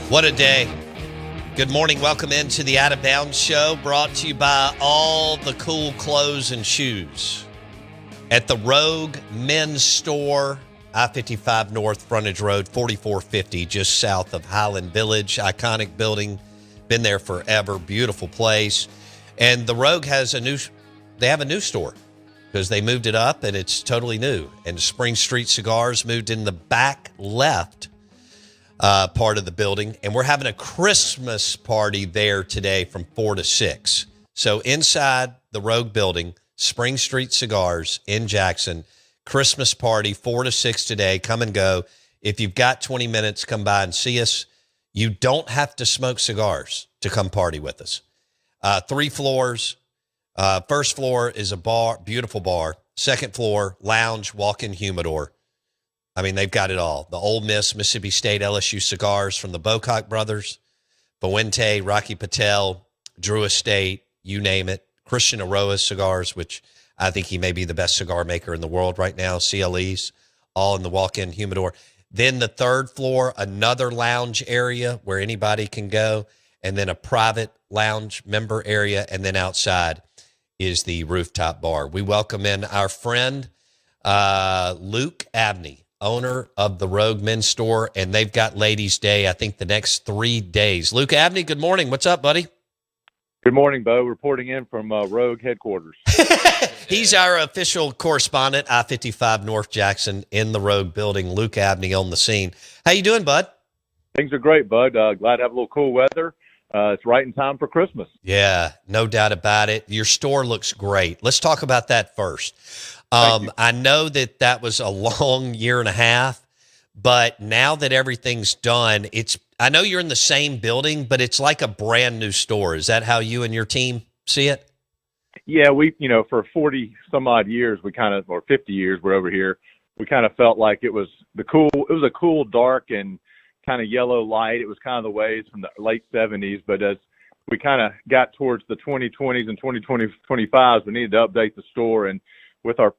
What a day. Good morning. Welcome into the Out of Bounds Show, brought to you by all the cool clothes and shoes at the Rogue Men's Store, I-55 North, Frontage Road, 4450, just south of Highland Village. Iconic building. Been there forever. Beautiful place. And the Rogue has they have a new store, because they moved it up and it's totally new. And Spring Street Cigars moved in the back left part of the building. And we're having a Christmas party there today from 4 to 6. So inside the Rogue building, Spring Street Cigars in Jackson, Christmas party, 4 to 6 today. Come and go. If you've got 20 minutes, come by and see us. You don't have to smoke cigars to come party with us. 3 floors. First floor is a bar, beautiful bar. Second floor, lounge, walk-in humidor. I mean, they've got it all. The Ole Miss, Mississippi State, LSU cigars from the Bocock brothers, Fuente, Rocky Patel, Drew Estate, you name it. Christian Aroa cigars, which I think he may be the best cigar maker in the world right now. CLEs, all in the walk-in humidor. Then the third floor, another lounge area where anybody can go, and then a private lounge member area, and then outside is the rooftop bar. We welcome in our friend Luke Abney, owner of the Rogue Men's Store, and they've got Ladies' Day, I think, the next 3 days. Luke Abney, good morning. What's up, buddy? Good morning, Bo. Reporting in from Rogue headquarters. He's our official correspondent, I-55 North Jackson, in the Rogue building. Luke Abney on the scene. How you doing, bud? Things are great, bud. Glad to have a little cool weather. It's right in time for Christmas. Yeah, no doubt about it. Your store looks great. Let's talk about that first. I know that was a long year and a half, but now that everything's done, I know you're in the same building, but it's like a brand new store. Is that how you and your team see it? Yeah, for 40 some odd years, or 50 years, we're over here. We kind of felt like it was a cool, dark, and kind of yellow light. It was kind of the ways from the late 70s, but as we kind of got towards the 2020s and 2025s, we needed to update the store. And with our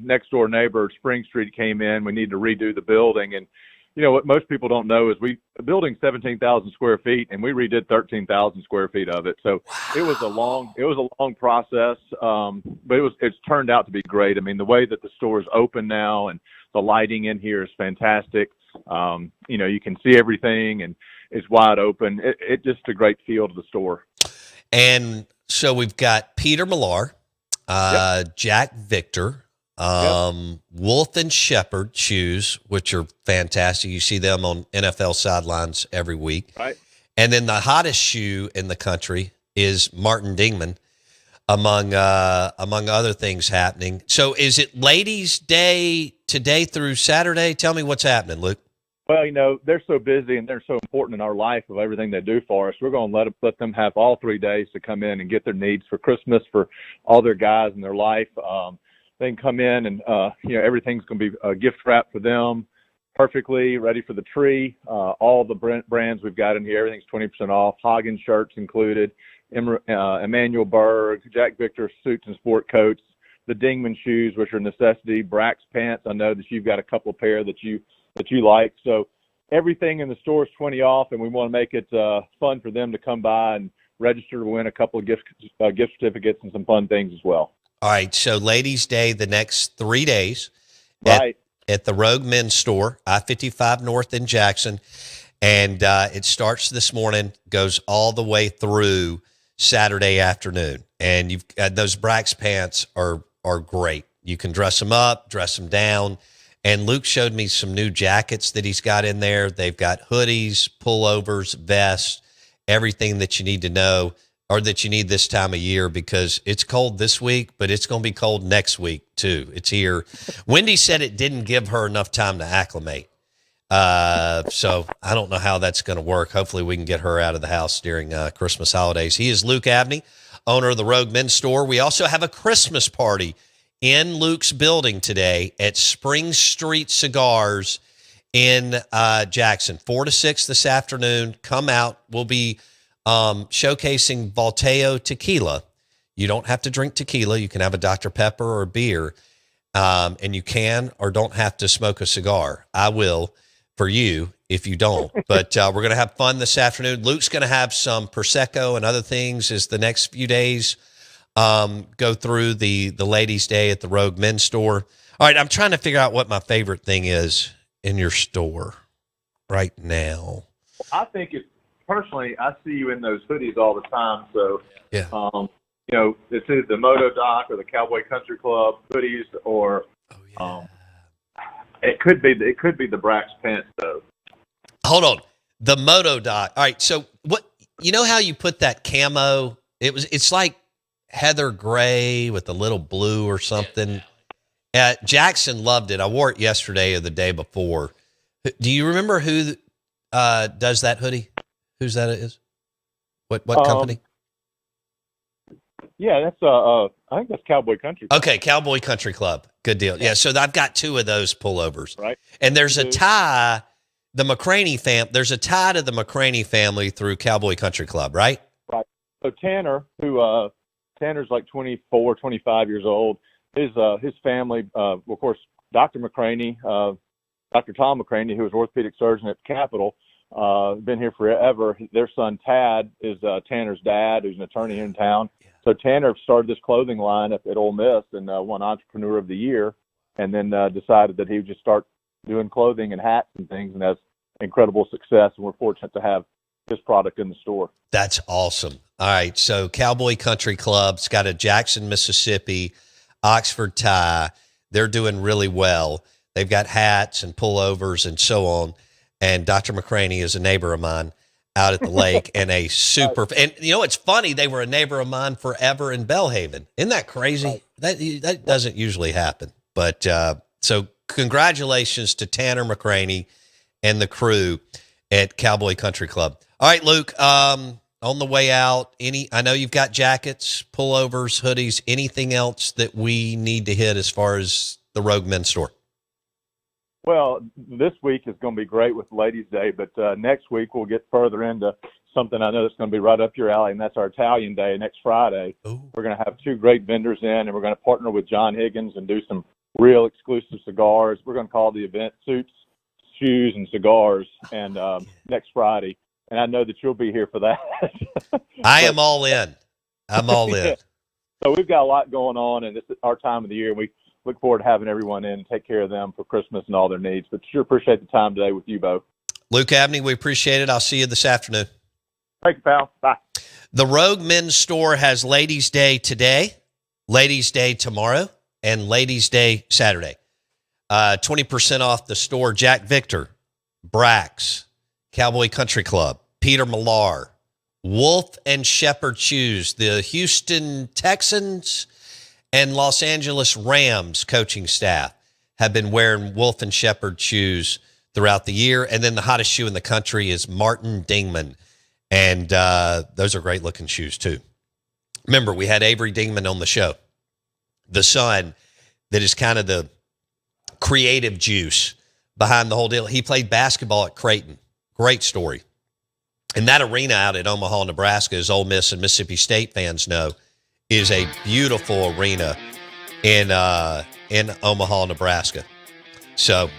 next door neighbor, Spring Street, came in, we needed to redo the building. And what most people don't know is the building's 17,000 square feet, and we redid 13,000 square feet of it. So it was a long process, but it's turned out to be great. I mean, the way that the store is open now and the lighting in here is fantastic. You can see everything, and it's wide open. It's just a great feel to the store. And so we've got Peter Millar, Jack Victor, Wolf and Shepherd shoes, which are fantastic. You see them on NFL sidelines every week. Right. And then the hottest shoe in the country is Martin Dingman, among other things happening. So is it Ladies' Day today through Saturday? Tell me what's happening, Luke. Well, they're so busy and they're so important in our life of everything they do for us. We're going to let them have all 3 days to come in and get their needs for Christmas for all their guys in their life. They can come in and, everything's going to be gift wrapped for them perfectly, ready for the tree. All the brands we've got in here, everything's 20% off. Hagen shirts included, Emmanuel Berg, Jack Victor suits and sport coats, the Dingman shoes, which are necessity, Brax pants. I know that you've got a couple of pair that you like. So everything in the store is 20 off, and we want to make it fun for them to come by and register to win a couple of gift certificates and some fun things as well. All right. So Ladies' Day, the next 3 days at the Rogue Men's Store, I-55 North in Jackson. And it starts this morning, goes all the way through Saturday afternoon. And you've those Brax pants are great. You can dress them up, dress them down. And Luke showed me some new jackets that he's got in there. They've got hoodies, pullovers, vests, everything that you need to know, or that you need this time of year, because it's cold this week, but it's going to be cold next week too. It's here. Wendy said it didn't give her enough time to acclimate. So I don't know how that's going to work. Hopefully we can get her out of the house during Christmas holidays. He is Luke Abney, owner of the Rogue Men's Store. We also have a Christmas party in Luke's building today at Spring Street Cigars in Jackson, 4 to 6 this afternoon. Come out. We'll be showcasing Volteo tequila. You don't have to drink tequila. You can have a Dr. Pepper or beer. and you can or don't have to smoke a cigar. I will for you if you don't. But we're going to have fun this afternoon. Luke's going to have some Prosecco and other things as the next few days go through the ladies' day at the Rogue Men's Store. All right, I'm trying to figure out what my favorite thing is in your store right now. I think it's personally, I see you in those hoodies all the time. So, yeah. It's either the Moto Doc or the Cowboy Country Club hoodies, or it could be the Brax pants though. Hold on, the Moto Doc. All right, so what? You know how you put that camo? It's like heather gray with a little blue or something. Jackson loved it. I wore it yesterday or the day before. Do you remember who does that hoodie? Whose that is? What company? Yeah, that's I think that's Cowboy Country Club. Okay, Cowboy Country Club. Good deal. Yeah, so I've got 2 of those pullovers. Right. And there's a tie, there's a tie to the McCraney family through Cowboy Country Club, right? Right. So Tanner, Tanner's like 24, 25 years old. His family, of course, Dr. McCraney, Dr. Tom McCraney, who was orthopedic surgeon at Capitol, been here forever. Their son Tad is Tanner's dad, who's an attorney here in town. So Tanner started this clothing line up at Ole Miss and won Entrepreneur of the Year, and then decided that he would just start doing clothing and hats and things, and has incredible success. And we're fortunate to have his product in the store. That's awesome. All right, so Cowboy Country Club's got a Jackson, Mississippi, Oxford tie. They're doing really well. They've got hats and pullovers and so on. And Dr. McCraney is a neighbor of mine out at the lake, and and it's funny, they were a neighbor of mine forever in Belhaven. Isn't that crazy? Right. That doesn't usually happen. But so congratulations to Tanner McCraney and the crew at Cowboy Country Club. All right, Luke, on the way out, I know you've got jackets, pullovers, hoodies, anything else that we need to hit as far as the Rogue Men's Store? Well, this week is going to be great with Ladies' Day, but next week we'll get further into something I know that's going to be right up your alley, and that's our Italian Day next Friday. Ooh. We're going to have 2 great vendors in, and we're going to partner with John Higgins and do some real exclusive cigars. We're going to call the event Suits, Shoes, and Cigars, and next Friday. And I know that you'll be here for that. I am all in. I'm all in. So we've got a lot going on, and it's our time of the year. We look forward to having everyone in and take care of them for Christmas and all their needs. But sure appreciate the time today with you, Bo. Luke Abney, we appreciate it. I'll see you this afternoon. Thank you, pal. Bye. The Rogue Men's Store has Ladies' Day today, Ladies' Day tomorrow, and Ladies' Day Saturday. 20% off the store. Jack Victor, Brax, Cowboy Country Club, Peter Millar, Wolf and Shepherd Shoes, the Houston Texans and Los Angeles Rams coaching staff have been wearing Wolf and Shepherd shoes throughout the year. And then the hottest shoe in the country is Martin Dingman. And those are great looking shoes too. Remember, we had Avery Dingman on the show, the son that is kind of the creative juice behind the whole deal. He played basketball at Creighton. Great story. And that arena out at Omaha, Nebraska, as Ole Miss and Mississippi State fans know, is a beautiful arena in Omaha, Nebraska. So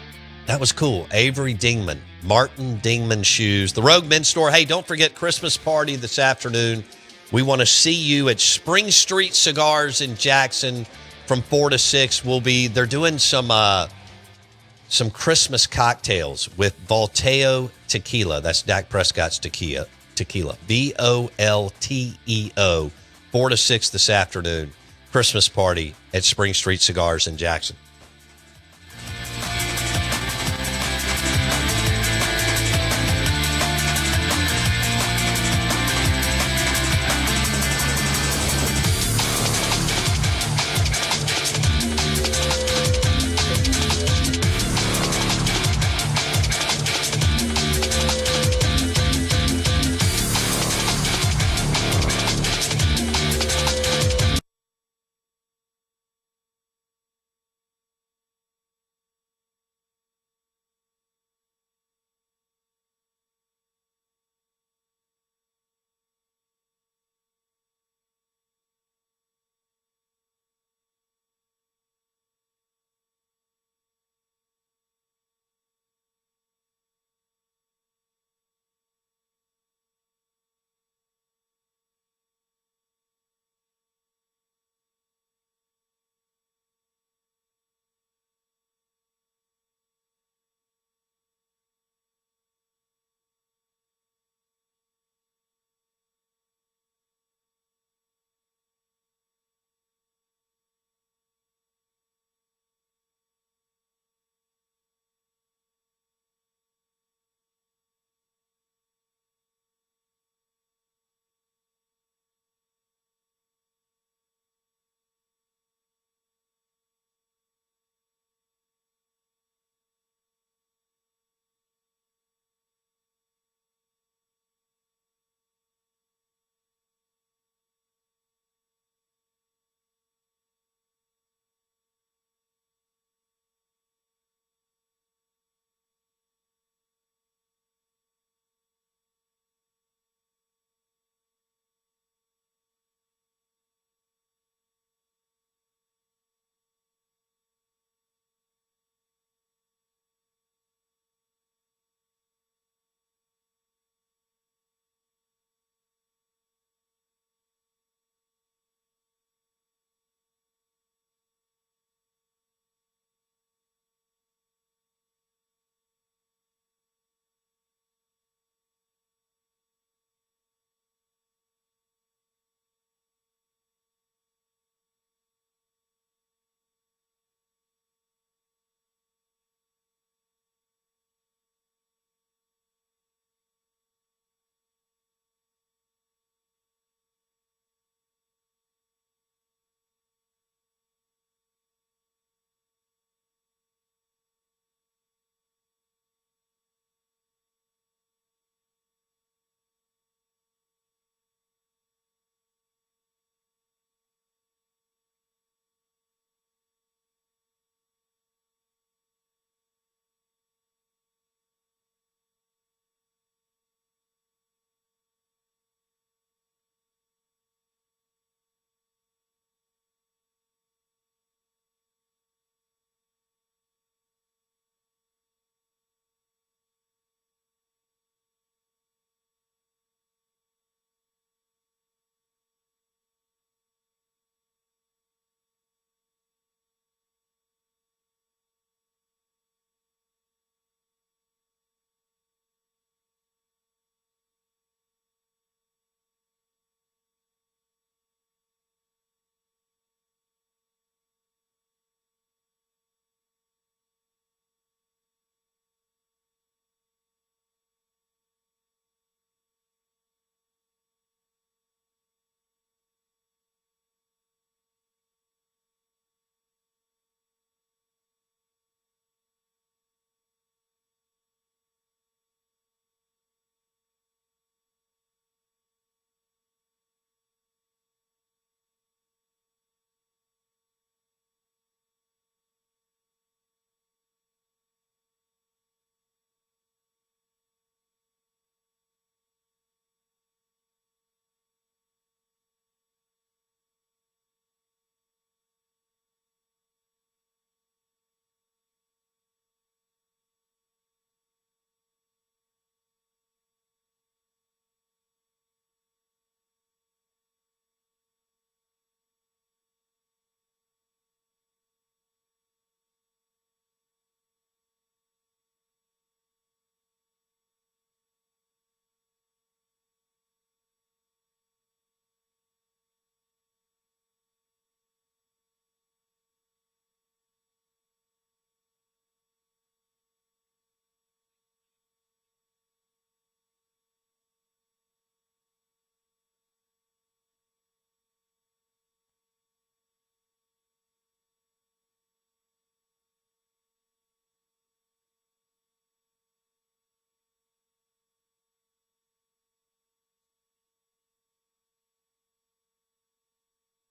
that was cool. Avery Dingman, Martin Dingman shoes. The Rogue Men's Store. Hey, don't forget Christmas party this afternoon. We want to see you at Spring Street Cigars in Jackson from 4 to 6. They're doing some Christmas cocktails with Volteo tequila. That's Dak Prescott's tequila. VOLTEO. 4 to 6 this afternoon. Christmas party at Spring Street Cigars in Jackson.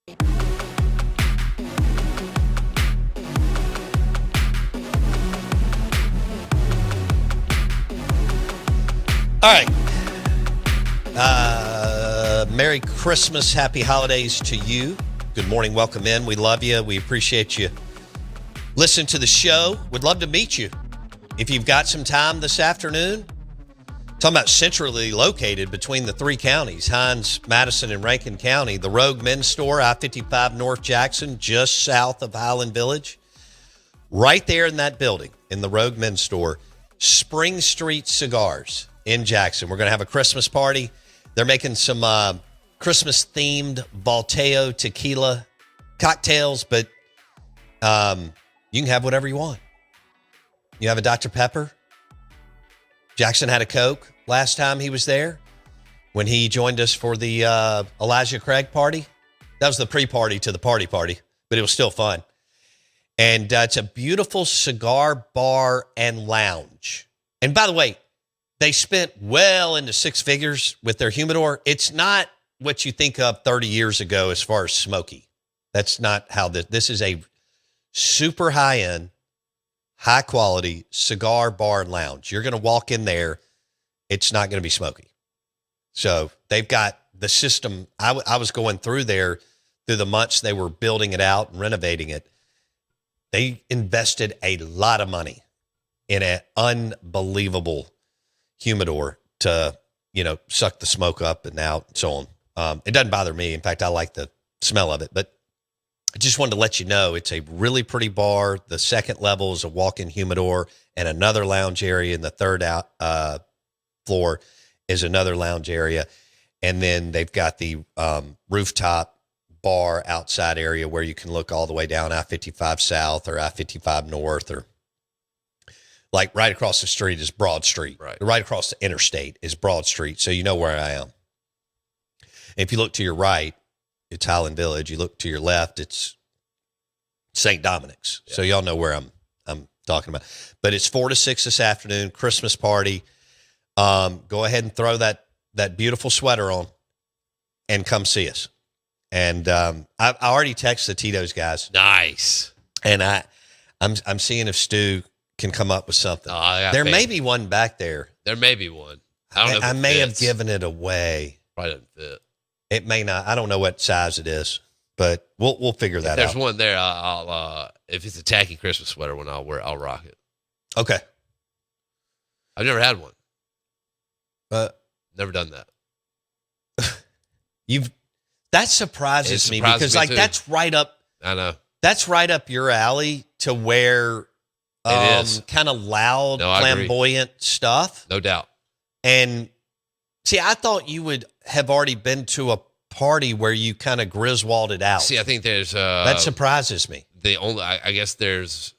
All right. Merry Christmas. Happy holidays to you. Good morning. Welcome in. We love you. We appreciate you. Listen to the show. Would love to meet you. If you've got some time this afternoon, talking about centrally located between the three counties, Hinds, Madison, and Rankin County, the Rogue Men's Store, I-55 North Jackson, just south of Highland Village. Right there in that building, in the Rogue Men's Store, Spring Street Cigars in Jackson. We're going to have a Christmas party. They're making some Christmas-themed Balteo tequila cocktails, but you can have whatever you want. You have a Dr. Pepper. Jackson had a Coke last time he was there when he joined us for the Elijah Craig party. That was the pre-party to the party, but it was still fun. And it's a beautiful cigar bar and lounge. And by the way, they spent well into six figures with their humidor. It's not what you think of 30 years ago as far as smoky. That's not how this is a super high-end, high-quality cigar bar and lounge. You're going to walk in there, it's not going to be smoky. So they've got the system. I was going through there through the months they were building it out and renovating it. They invested a lot of money in an unbelievable humidor to, suck the smoke up and out and so on. It doesn't bother me. In fact, I like the smell of it, but I just wanted to let you know it's a really pretty bar. The second level is a walk-in humidor and another lounge area, and the third floor is another lounge area. And then they've got the rooftop bar outside area where you can look all the way down I-55 South or I-55 North, or like right across the street is Broad Street. Right across the interstate is Broad Street, so you know where I am. If you look to your right, it's Highland Village. You look to your left, it's St. Dominic's. Yeah. So y'all know where I'm talking about. But it's 4 to 6 this afternoon, Christmas party. Go ahead and throw that beautiful sweater on and come see us. And I already texted the Tito's guys. Nice. And I'm seeing if Stu can come up with something. There may be one back there. There may be one. I don't know if I may have given it away. Probably doesn't fit. It may not. I don't know what size it is, but we'll figure that out. There's one there. I'll if it's a tacky Christmas sweater one, I'll rock it. Okay. I've never had one. Never done that. That surprises me because me too. That's right up. I know. That's right up your alley to where it is kind of loud, flamboyant stuff. No doubt. And see, I thought you would have already been to a party where you kind of Griswolded it out. See, I think there's that surprises me. I guess there's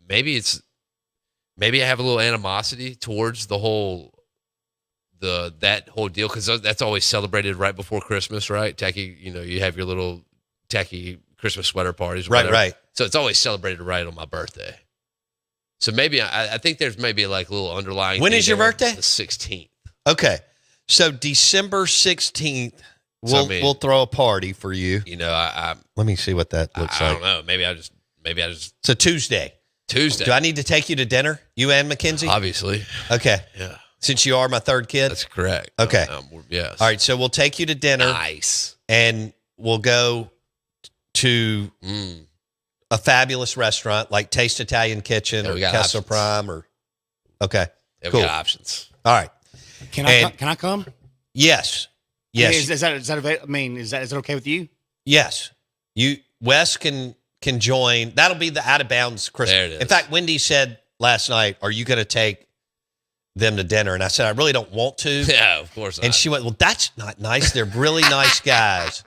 maybe I have a little animosity towards the whole that whole deal because that's always celebrated right before Christmas, right? Tacky, you have your little tacky Christmas sweater parties, right. So it's always celebrated right on my birthday. So maybe I think there's maybe like a little underlying. When is your birthday? The 16th. Okay. So December 16th, we'll throw a party for you. Let me see what that looks like. I don't know. Maybe I just. It's a Tuesday. Do I need to take you to dinner? You and Mackenzie? Obviously. Okay. Yeah. Since you are my third kid? That's correct. Okay. Yes. All right. So we'll take you to dinner. Nice. And we'll go to a fabulous restaurant like Taste Italian Kitchen or Kessler Prime or. Okay. Yeah, cool. We got options. All right. Can I come? Yes. Yes. Is that okay with you? Yes. Wes can join. That'll be the out of bounds Christmas. There it is. In fact, Wendy said last night, "Are you going to take them to dinner?" And I said, "I really don't want to." Yeah, of course not. And she went, "Well, that's not nice. They're really nice guys."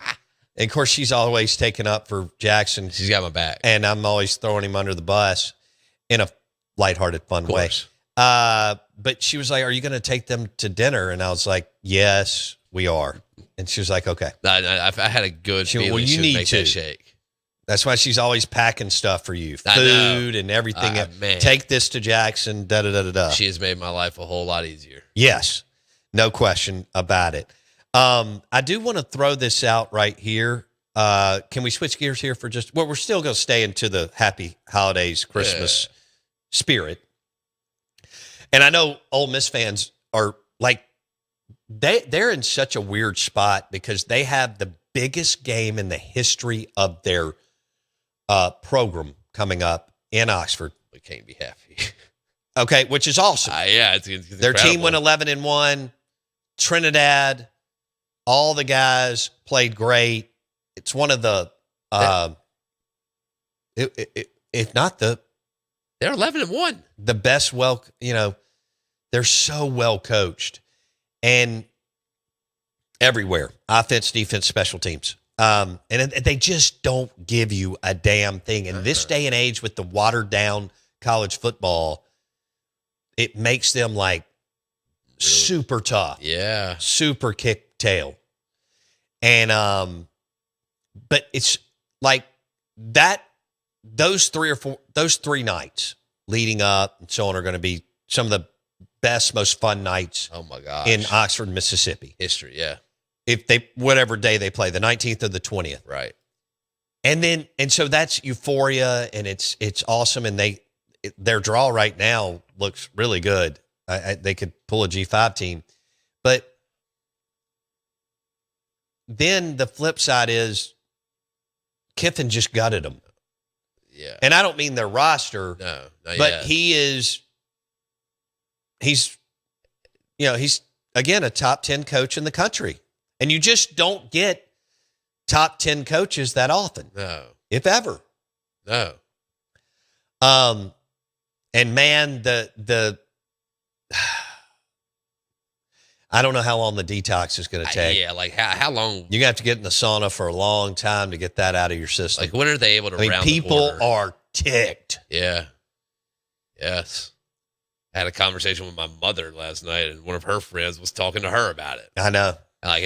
And of course, she's always taken up for Jackson. She's got my back, and I'm always throwing him under the bus in a lighthearted, fun way. But she was like, "Are you going to take them to dinner?" And I was like, "Yes, we are." And she was like, "Okay." I had a good feeling. Well, you she would need make to that shake. That's why she's always packing stuff for you, food and everything. Man. Take this to Jackson. Da da da da da. She has made my life a whole lot easier. Yes, no question about it. I do want to throw this out right here. Can we switch gears here for just? Well, we're still going to stay into the happy holidays, Christmas spirit. And I know Ole Miss fans are like they're in such a weird spot because they have the biggest game in the history of their program coming up in Oxford. We can't be happy. Okay, which is awesome. Yeah, it's their team went 11-1. Trinidad, all the guys played great. It's one of the, if not the, they're 11-1. The best. They're so well coached, and everywhere, offense, defense, special teams. And they just don't give you a damn thing. In this day and age with the watered down college football, it makes them like super tough. Yeah. Super kick tail. And, but it's like that, those three nights leading up and so on are going to be some of the best, most fun nights. Oh my gosh. In Oxford, Mississippi. History. Yeah. If they, whatever day they play, the 19th or the 20th. Right. And so that's euphoria, and it's awesome. And their draw right now looks really good. They could pull a G5 team, but then the flip side is Kiffin just gutted them. Yeah. And I don't mean their roster, no, not but yet. he's again, a top 10 coach in the country. And you just don't get top 10 coaches that often. No. If ever. No. And man, the I don't know how long the detox is going to take. Yeah, like how long? You're going to have to get in the sauna for a long time to get that out of your system. Like when are they able to round the people corner? are ticked. Yeah. Yes. I had a conversation with my mother last night, and one of her friends was talking to her about it. I know. Like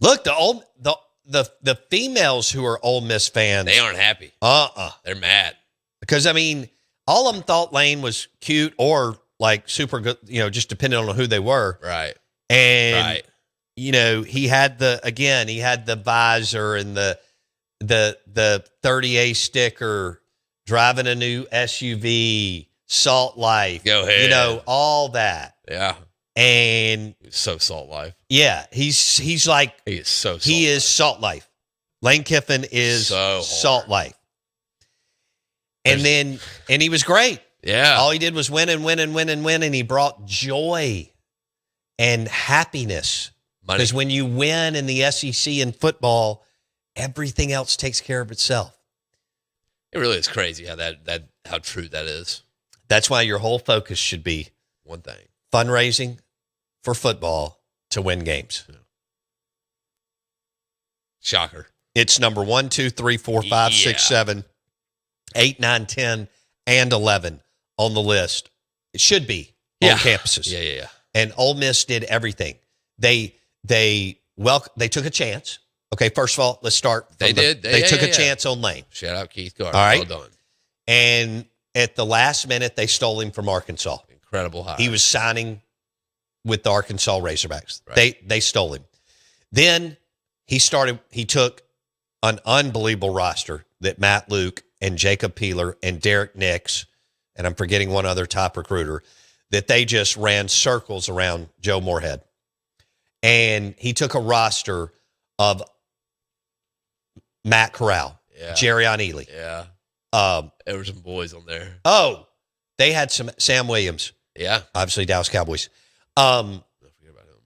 look, the females who are Ole Miss fans, they aren't happy. They're mad because all of them thought Lane was cute or like super good, just depending on who they were. Right. And he had the visor and the 30A sticker, driving a new SUV, Salt Life. Go ahead. All that. Yeah. And he's so Salt Life. Yeah, he's like he is so Salt he Life. is Salt Life. Lane Kiffin is Salt Life. And he was great. Yeah. All he did was win and win and win and win, and he brought joy and happiness. Because when you win in the SEC in football, everything else takes care of itself. It really is crazy how true that is. That's why your whole focus should be one thing. Fundraising for football to win games. Yeah. Shocker. It's number 1, 2, 3, 4, 5, 6, 7, 8, 9, 10, and 11 on the list. It should be on campuses. Yeah. And Ole Miss did everything. They took a chance. Okay, first of all, let's start. They took a chance on Lane. Shout out Keith Gardner. All right. Well done. And at the last minute, they stole him from Arkansas. Incredible hire. He was signing with the Arkansas Razorbacks. Right. They stole him. Then he took an unbelievable roster that Matt Luke and Jacob Peeler and Derek Nix, and I'm forgetting one other top recruiter, that they just ran circles around Joe Moorhead. And he took a roster of Matt Corral, Jerry Ely. Yeah. There were some boys on there. Oh, they had some Sam Williams. Yeah. Obviously, Dallas Cowboys. Don't forget about him.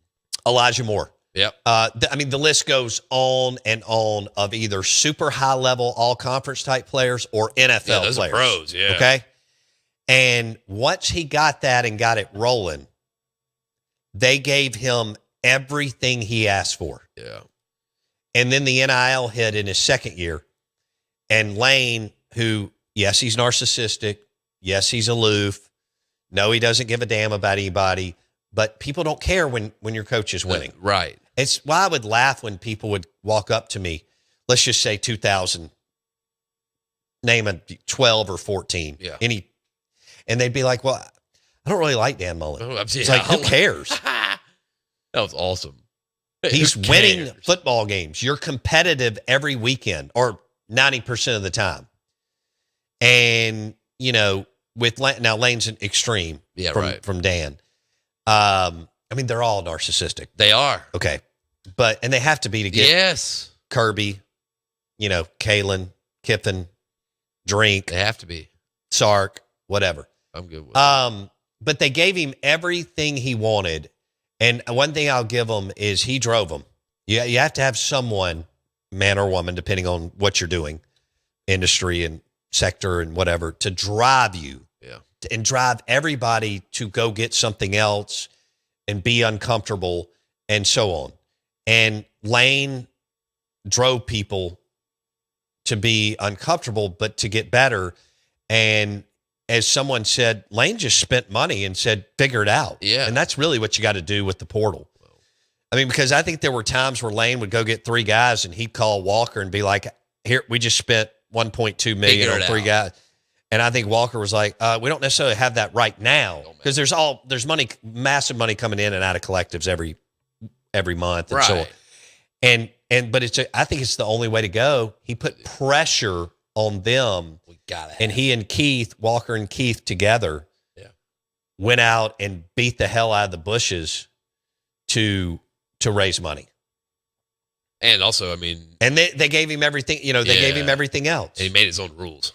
Elijah Moore. Yep. The list goes on and on of either super high level all conference type players or NFL those players. Are pros, yeah. Okay. And once he got that and got it rolling, they gave him everything he asked for. Yeah. And then the NIL hit in his second year. And Lane, who, yes, he's narcissistic. Yes, he's aloof. No, he doesn't give a damn about anybody. But people don't care when your coach is winning. Right. It's why I would laugh when people would walk up to me, let's just say 2000, name a 12 or 14. Yeah. And they'd be like, well, I don't really like Dan Mullen. Oh, it's like, who cares? That was awesome. He's Who winning cares? football games. You're competitive every weekend or 90% of the time. And, you know, with now Lane's an extreme from Dan. I mean, they're all narcissistic. They are. Okay. And they have to be to get Kirby, you know, Kalen, Kiffin, Drink. They have to be. Sark, whatever. I'm good with it. But they gave him everything he wanted. And one thing I'll give him is he drove them. You have to have someone, man or woman, depending on what you're doing, industry and sector and whatever, to drive you. Yeah. And drive everybody to go get something else and be uncomfortable and so on. And Lane drove people to be uncomfortable, but to get better. And as someone said, Lane just spent money and said, figure it out. Yeah. And that's really what you got to do with the portal. I mean, because I think there were times where Lane would go get 3 guys and he'd call Walker and be like, here, we just spent $1.2 million on 3 guys. And I think Walker was like, we don't necessarily have that right now because there's money, massive money coming in and out of collectives every month. And so on. But I think it's the only way to go. He put pressure on them. We got it. And he and Walker and Keith together went out and beat the hell out of the bushes to raise money. And also, I mean, and they gave him everything, you know, they gave him everything else. And he made his own rules.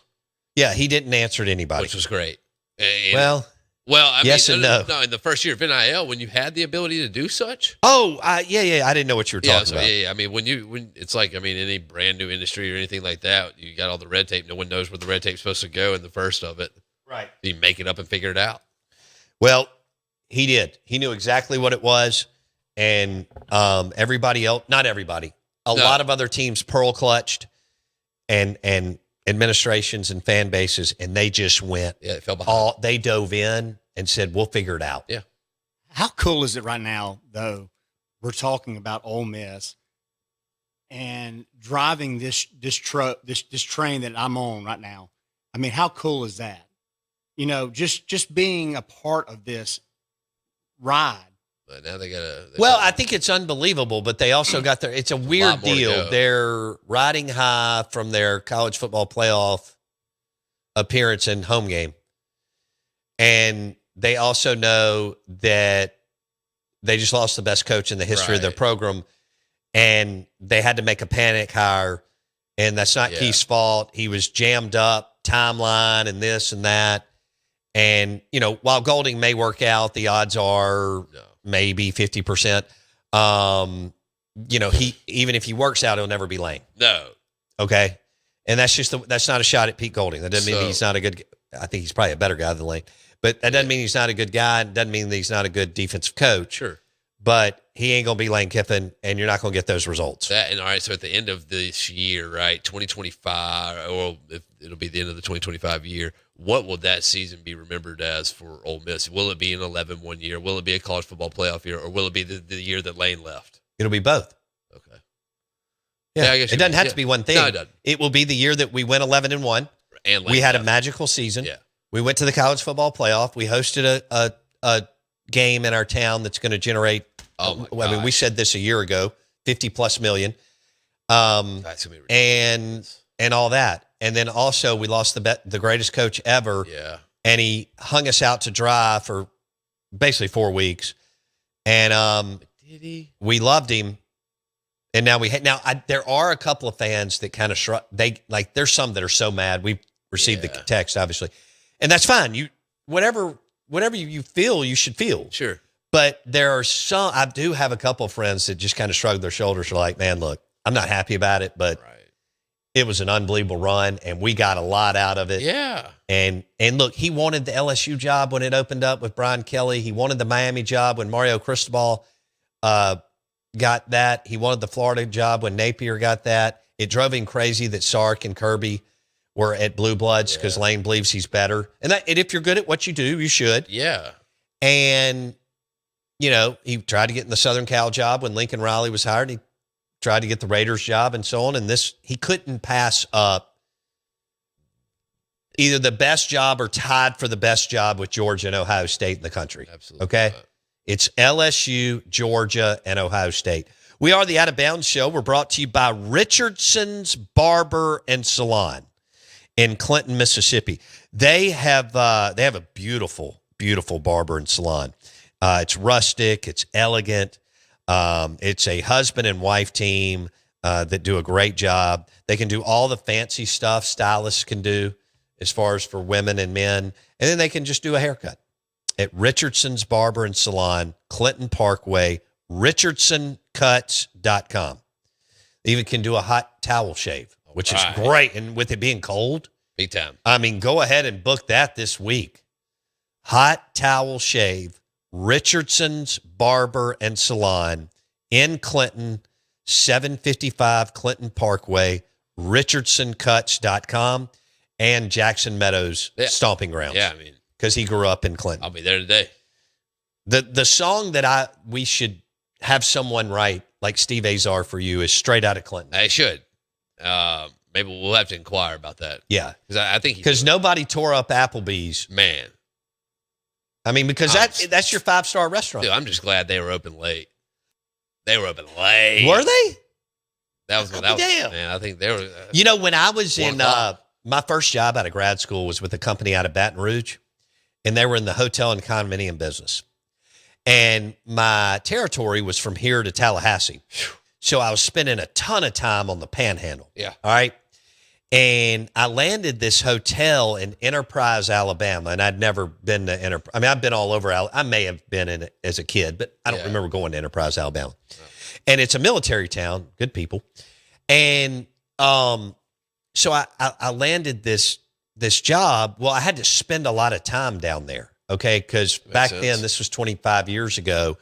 Yeah, he didn't answer to anybody. Which was great. Well, I yes mean, and no. No, in the first year of NIL, when you had the ability to do such. Oh, yeah. I didn't know what you were talking about. Yeah. I mean, when it's like, I mean, any brand new industry or anything like that, you got all the red tape. No one knows where the red tape's supposed to go in the first of it. Right. You make it up and figure it out. Well, he did. He knew exactly what it was. And everybody else, not everybody, a lot of other teams pearl clutched and administrations and fan bases, and they just went. Yeah, it fell behind. They dove in and said, we'll figure it out. Yeah. How cool is it right now, though? We're talking about Ole Miss and driving this train that I'm on right now. I mean, how cool is that? You know, just being a part of this ride. But now they got Well, I think it's unbelievable, but they also got it's a weird deal. They're riding high from their college football playoff appearance and home game. And they also know that they just lost the best coach in the history of their program. And they had to make a panic hire. And that's not Keith's fault. He was jammed up, timeline and this and that. And, you know, while Golding may work out, the odds are maybe 50%. You know, even if he works out, he'll never be Lane. No. Okay. And that's not a shot at Pete Golding. That doesn't mean he's not a good. I think he's probably a better guy than Lane, but that doesn't mean he's not a good guy. It doesn't mean that he's not a good defensive coach. Sure. But he ain't going to be Lane Kiffin, and you're not going to get those results. All right. So at the end of this year, right, 2025, or if it'll be the end of the 2025 year, what will that season be remembered as for Ole Miss? Will it be an 11-1 year? Will it be a college football playoff year? Or will it be the year that Lane left? It'll be both. Okay. Yeah, I guess it doesn't have to be one thing. No, it doesn't. It will be the year that we went 11-1. And we had a magical season. Yeah. We went to the college football playoff. We hosted a game in our town that's going to generate. I mean, we said this a year ago, 50+ million. That's gonna be ridiculous. And all that. And then also we lost the greatest coach ever. Yeah. And he hung us out to dry for basically 4 weeks. And did he? We loved him. And now there are a couple of fans that kind of shrug. There's some that are so mad. We received the text, obviously. And that's fine. Whatever you feel, you should feel. Sure. But there are some, I do have a couple of friends that just kind of shrug their shoulders. Are like, man, look, I'm not happy about it, but it was an unbelievable run and we got a lot out of it. Yeah. And look, he wanted the LSU job when it opened up with Brian Kelly. He wanted the Miami job when Mario Cristobal got that. He wanted the Florida job when Napier got that. It drove him crazy that Sark and Kirby were at Blue Bloods because Lane believes he's better. And if you're good at what you do, you should. Yeah. And, you know, he tried to get in the Southern Cal job when Lincoln Riley was hired. He tried to get the Raiders job and so on. And he couldn't pass up either the best job or tied for the best job with Georgia and Ohio State in the country. Absolutely. Okay. It's LSU, Georgia, and Ohio State. We are the Out of Bounds Show. We're brought to you by Richardson's Barber and Salon in Clinton, Mississippi. They have a beautiful, beautiful barber and salon. It's rustic. It's elegant. It's a husband and wife team that do a great job. They can do all the fancy stuff stylists can do as far as for women and men. And then they can just do a haircut at Richardson's Barber and Salon, Clinton Parkway, richardsoncuts.com. They even can do a hot towel shave, which is great. And with it being cold, big time. I mean, go ahead and book that this week. Hot towel shave, Richardson's Barber and Salon in Clinton, 755 Clinton Parkway, richardsoncuts.com, and Jackson Meadows Stomping Grounds. Yeah, I mean, because he grew up in Clinton. I'll be there today. The song that we should have someone write, like Steve Azar for you, is Straight Outta Clinton. I should. Maybe we'll have to inquire about that. Yeah. Because I think because nobody tore up Applebee's. Man. I mean, because that's your 5-star restaurant. Dude, I'm just glad they were open late. They were open late. Were they? That was damn. Man, I think they were. When I was in my first job out of grad school was with a company out of Baton Rouge, and they were in the hotel and condominium business. And my territory was from here to Tallahassee. So I was spending a ton of time on the Panhandle. Yeah. All right. And I landed this hotel in Enterprise, Alabama, and I'd never been to Enterprise. I mean, I've been all over. I may have been in it as a kid, but I don't remember going to Enterprise, Alabama. No. And it's a military town, good people. And so I landed this job. Well, I had to spend a lot of time down there, okay? Because back then, this was 25 years ago,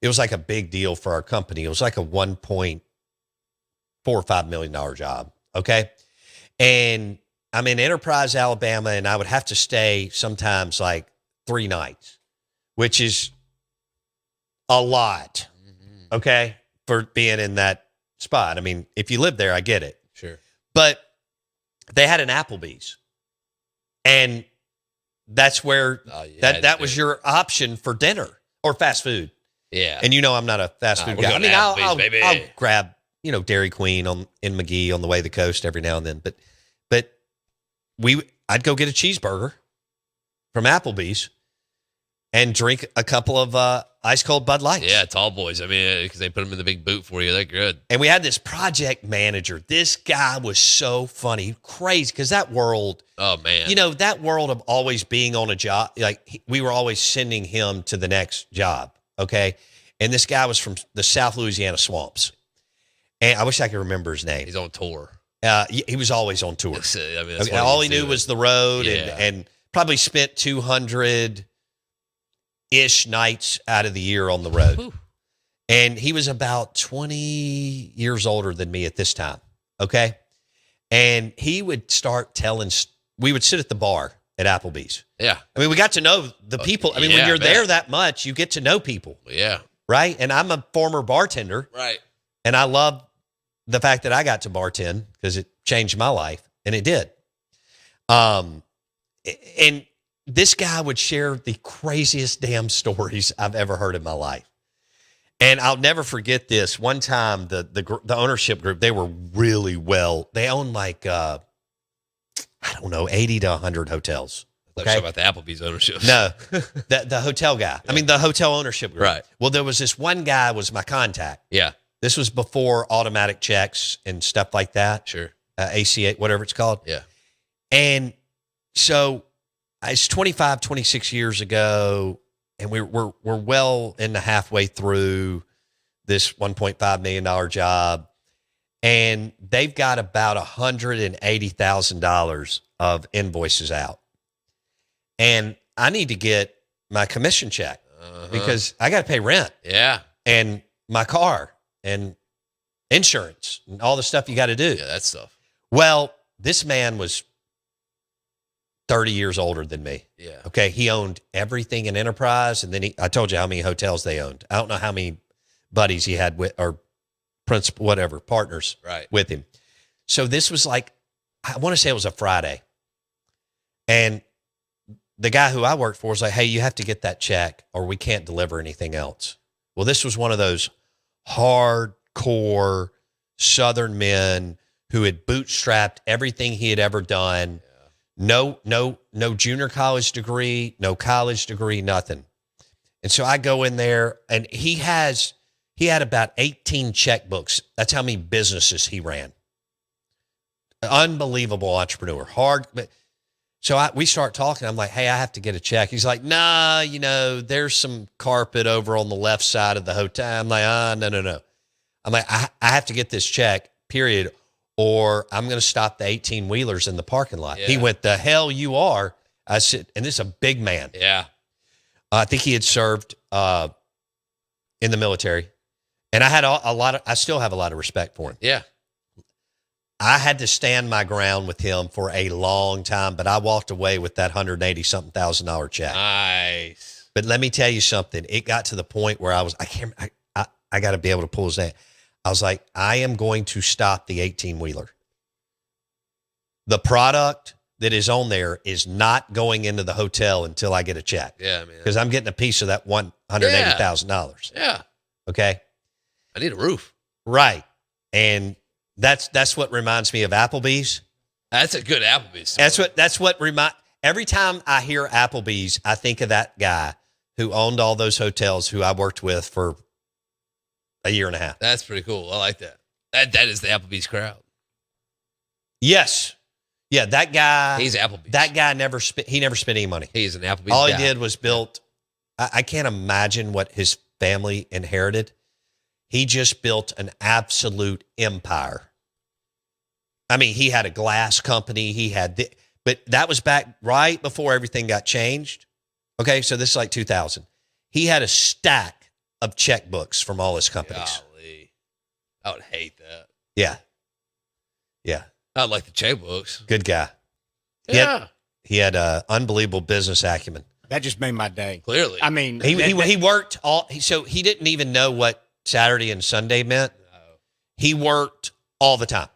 it was like a big deal for our company. It was like a $1.45 million job, okay? And I'm in Enterprise, Alabama, and I would have to stay sometimes like 3 nights, which is a lot, okay, for being in that spot. I mean, if you live there, I get it. Sure. But they had an Applebee's, and that's where that was your option for dinner or fast food. Yeah. And I'm not a fast food guy. I mean, I'll grab, Dairy Queen in McGee on the way to the coast every now and then. But I'd go get a cheeseburger from Applebee's and drink a couple of ice cold Bud Lights. Yeah, tall boys. I mean, because they put them in the big boot for you. They're good. And we had this project manager. This guy was so funny, crazy, because that world. Oh man. That world of always being on a job. Like we were always sending him to the next job. Okay, and this guy was from the South Louisiana swamps. And I wish I could remember his name. He's on tour. He was always on tour. I mean, okay, all he knew was the road, and probably spent 200-ish nights out of the year on the road. Whew. And he was about 20 years older than me at this time, okay? And he would start telling – we would sit at the bar at Applebee's. Yeah. I mean, we got to know the people. I mean, when you're there that much, you get to know people. Yeah. Right? And I'm a former bartender. Right. And I love the fact that I got to bartend because it changed my life, and it did. And this guy would share the craziest damn stories I've ever heard in my life. And I'll never forget this. One time, the ownership group, they were really well. They owned like, 80 to 100 hotels. Okay? About the Applebee's ownership. No, the hotel guy. Yeah. I mean, the hotel ownership group. Right. Well, there was this one guy was my contact. Yeah. This was before automatic checks and stuff like that. Sure. ACH, whatever it's called. Yeah. And so it's 25, 26 years ago, and we're well in the halfway through this $1.5 million job. And they've got about $180,000 of invoices out. And I need to get my commission check because I got to pay rent. Yeah. And my car and insurance and all the stuff you got to do. Yeah, that stuff. Well, this man was 30 years older than me. Yeah. Okay. He owned everything in Enterprise. And then I told you how many hotels they owned. I don't know how many buddies he had with, or principal, whatever, partners with him. So this was like, I want to say it was a Friday. And the guy who I worked for was like, hey, you have to get that check or we can't deliver anything else. Well, this was one of those hard hardcore Southern men who had bootstrapped everything he had ever done. No junior college degree, no college degree, nothing. And so I go in there, and he had about 18 checkbooks. That's how many businesses he ran. Unbelievable entrepreneur. So we start talking. I'm like, hey, I have to get a check. He's like, nah, there's some carpet over on the left side of the hotel. I'm like, no. I'm like, I have to get this check, period, or I'm going to stop the 18-wheelers in the parking lot. Yeah. He went, the hell you are. I said, and this is a big man. Yeah. I think he had served in the military. And I had I still have a lot of respect for him. Yeah. I had to stand my ground with him for a long time, but I walked away with that $180,000 check. Nice. But let me tell you something. It got to the point where I got to be able to pull his name. I was like, I am going to stop the 18-wheeler. The product that is on there is not going into the hotel until I get a check. Yeah, man. Because I'm getting a piece of that $180,000. Yeah. Okay. I need a roof. Right. And that's what reminds me of Applebee's. That's a good Applebee's story. That's what every time I hear Applebee's, I think of that guy who owned all those hotels who I worked with for a year and a half. That's pretty cool. I like that. That is the Applebee's crowd. Yes. Yeah, that guy. He's Applebee's. That guy never spent any money. He's an Applebee's All guy. he did was built. I can't imagine what his family inherited. He just built an absolute empire. I mean, he had a glass company. But that was back right before everything got changed. Okay, so this is like 2000. He had a stack of checkbooks from all his companies. Golly. I would hate that. Yeah. Yeah. I like the checkbooks. Good guy. Yeah. He had unbelievable business acumen. That just made my day. Clearly. I mean, he worked so he didn't even know what Saturday and Sunday meant. No. He worked all the time.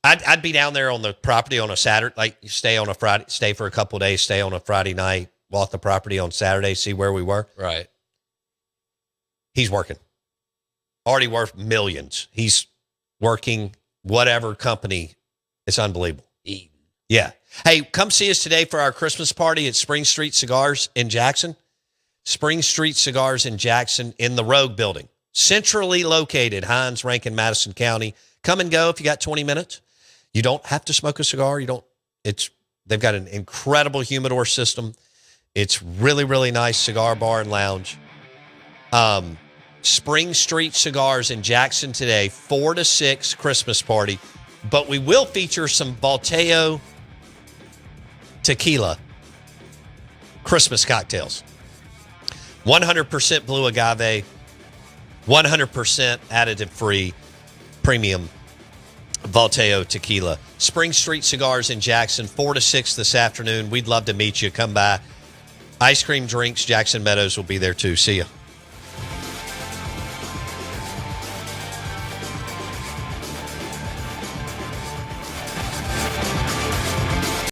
I'd be down there on the property on a Saturday, like stay on a Friday, stay for a couple of days, stay on a Friday night, walk the property on Saturday, see where we were. Right. He's working. Already worth millions. He's working whatever company. It's unbelievable. Eating. Yeah. Hey, come see us today for our Christmas party at Spring Street Cigars in Jackson. Spring Street Cigars in Jackson in the Rogue Building. Centrally located, Hines, Rankin, Madison County. Come and go if you got 20 minutes. You don't have to smoke a cigar. They've got an incredible humidor system. It's really, really nice cigar bar and lounge. Spring Street Cigars in Jackson today, 4 to 6 Christmas party. But we will feature some Valteo tequila Christmas cocktails. 100% blue agave, 100% additive-free premium Valteo tequila. Spring Street Cigars in Jackson, 4 to 6 this afternoon. We'd love to meet you. Come by. Ice cream, drinks, Jackson Meadows will be there too. See ya.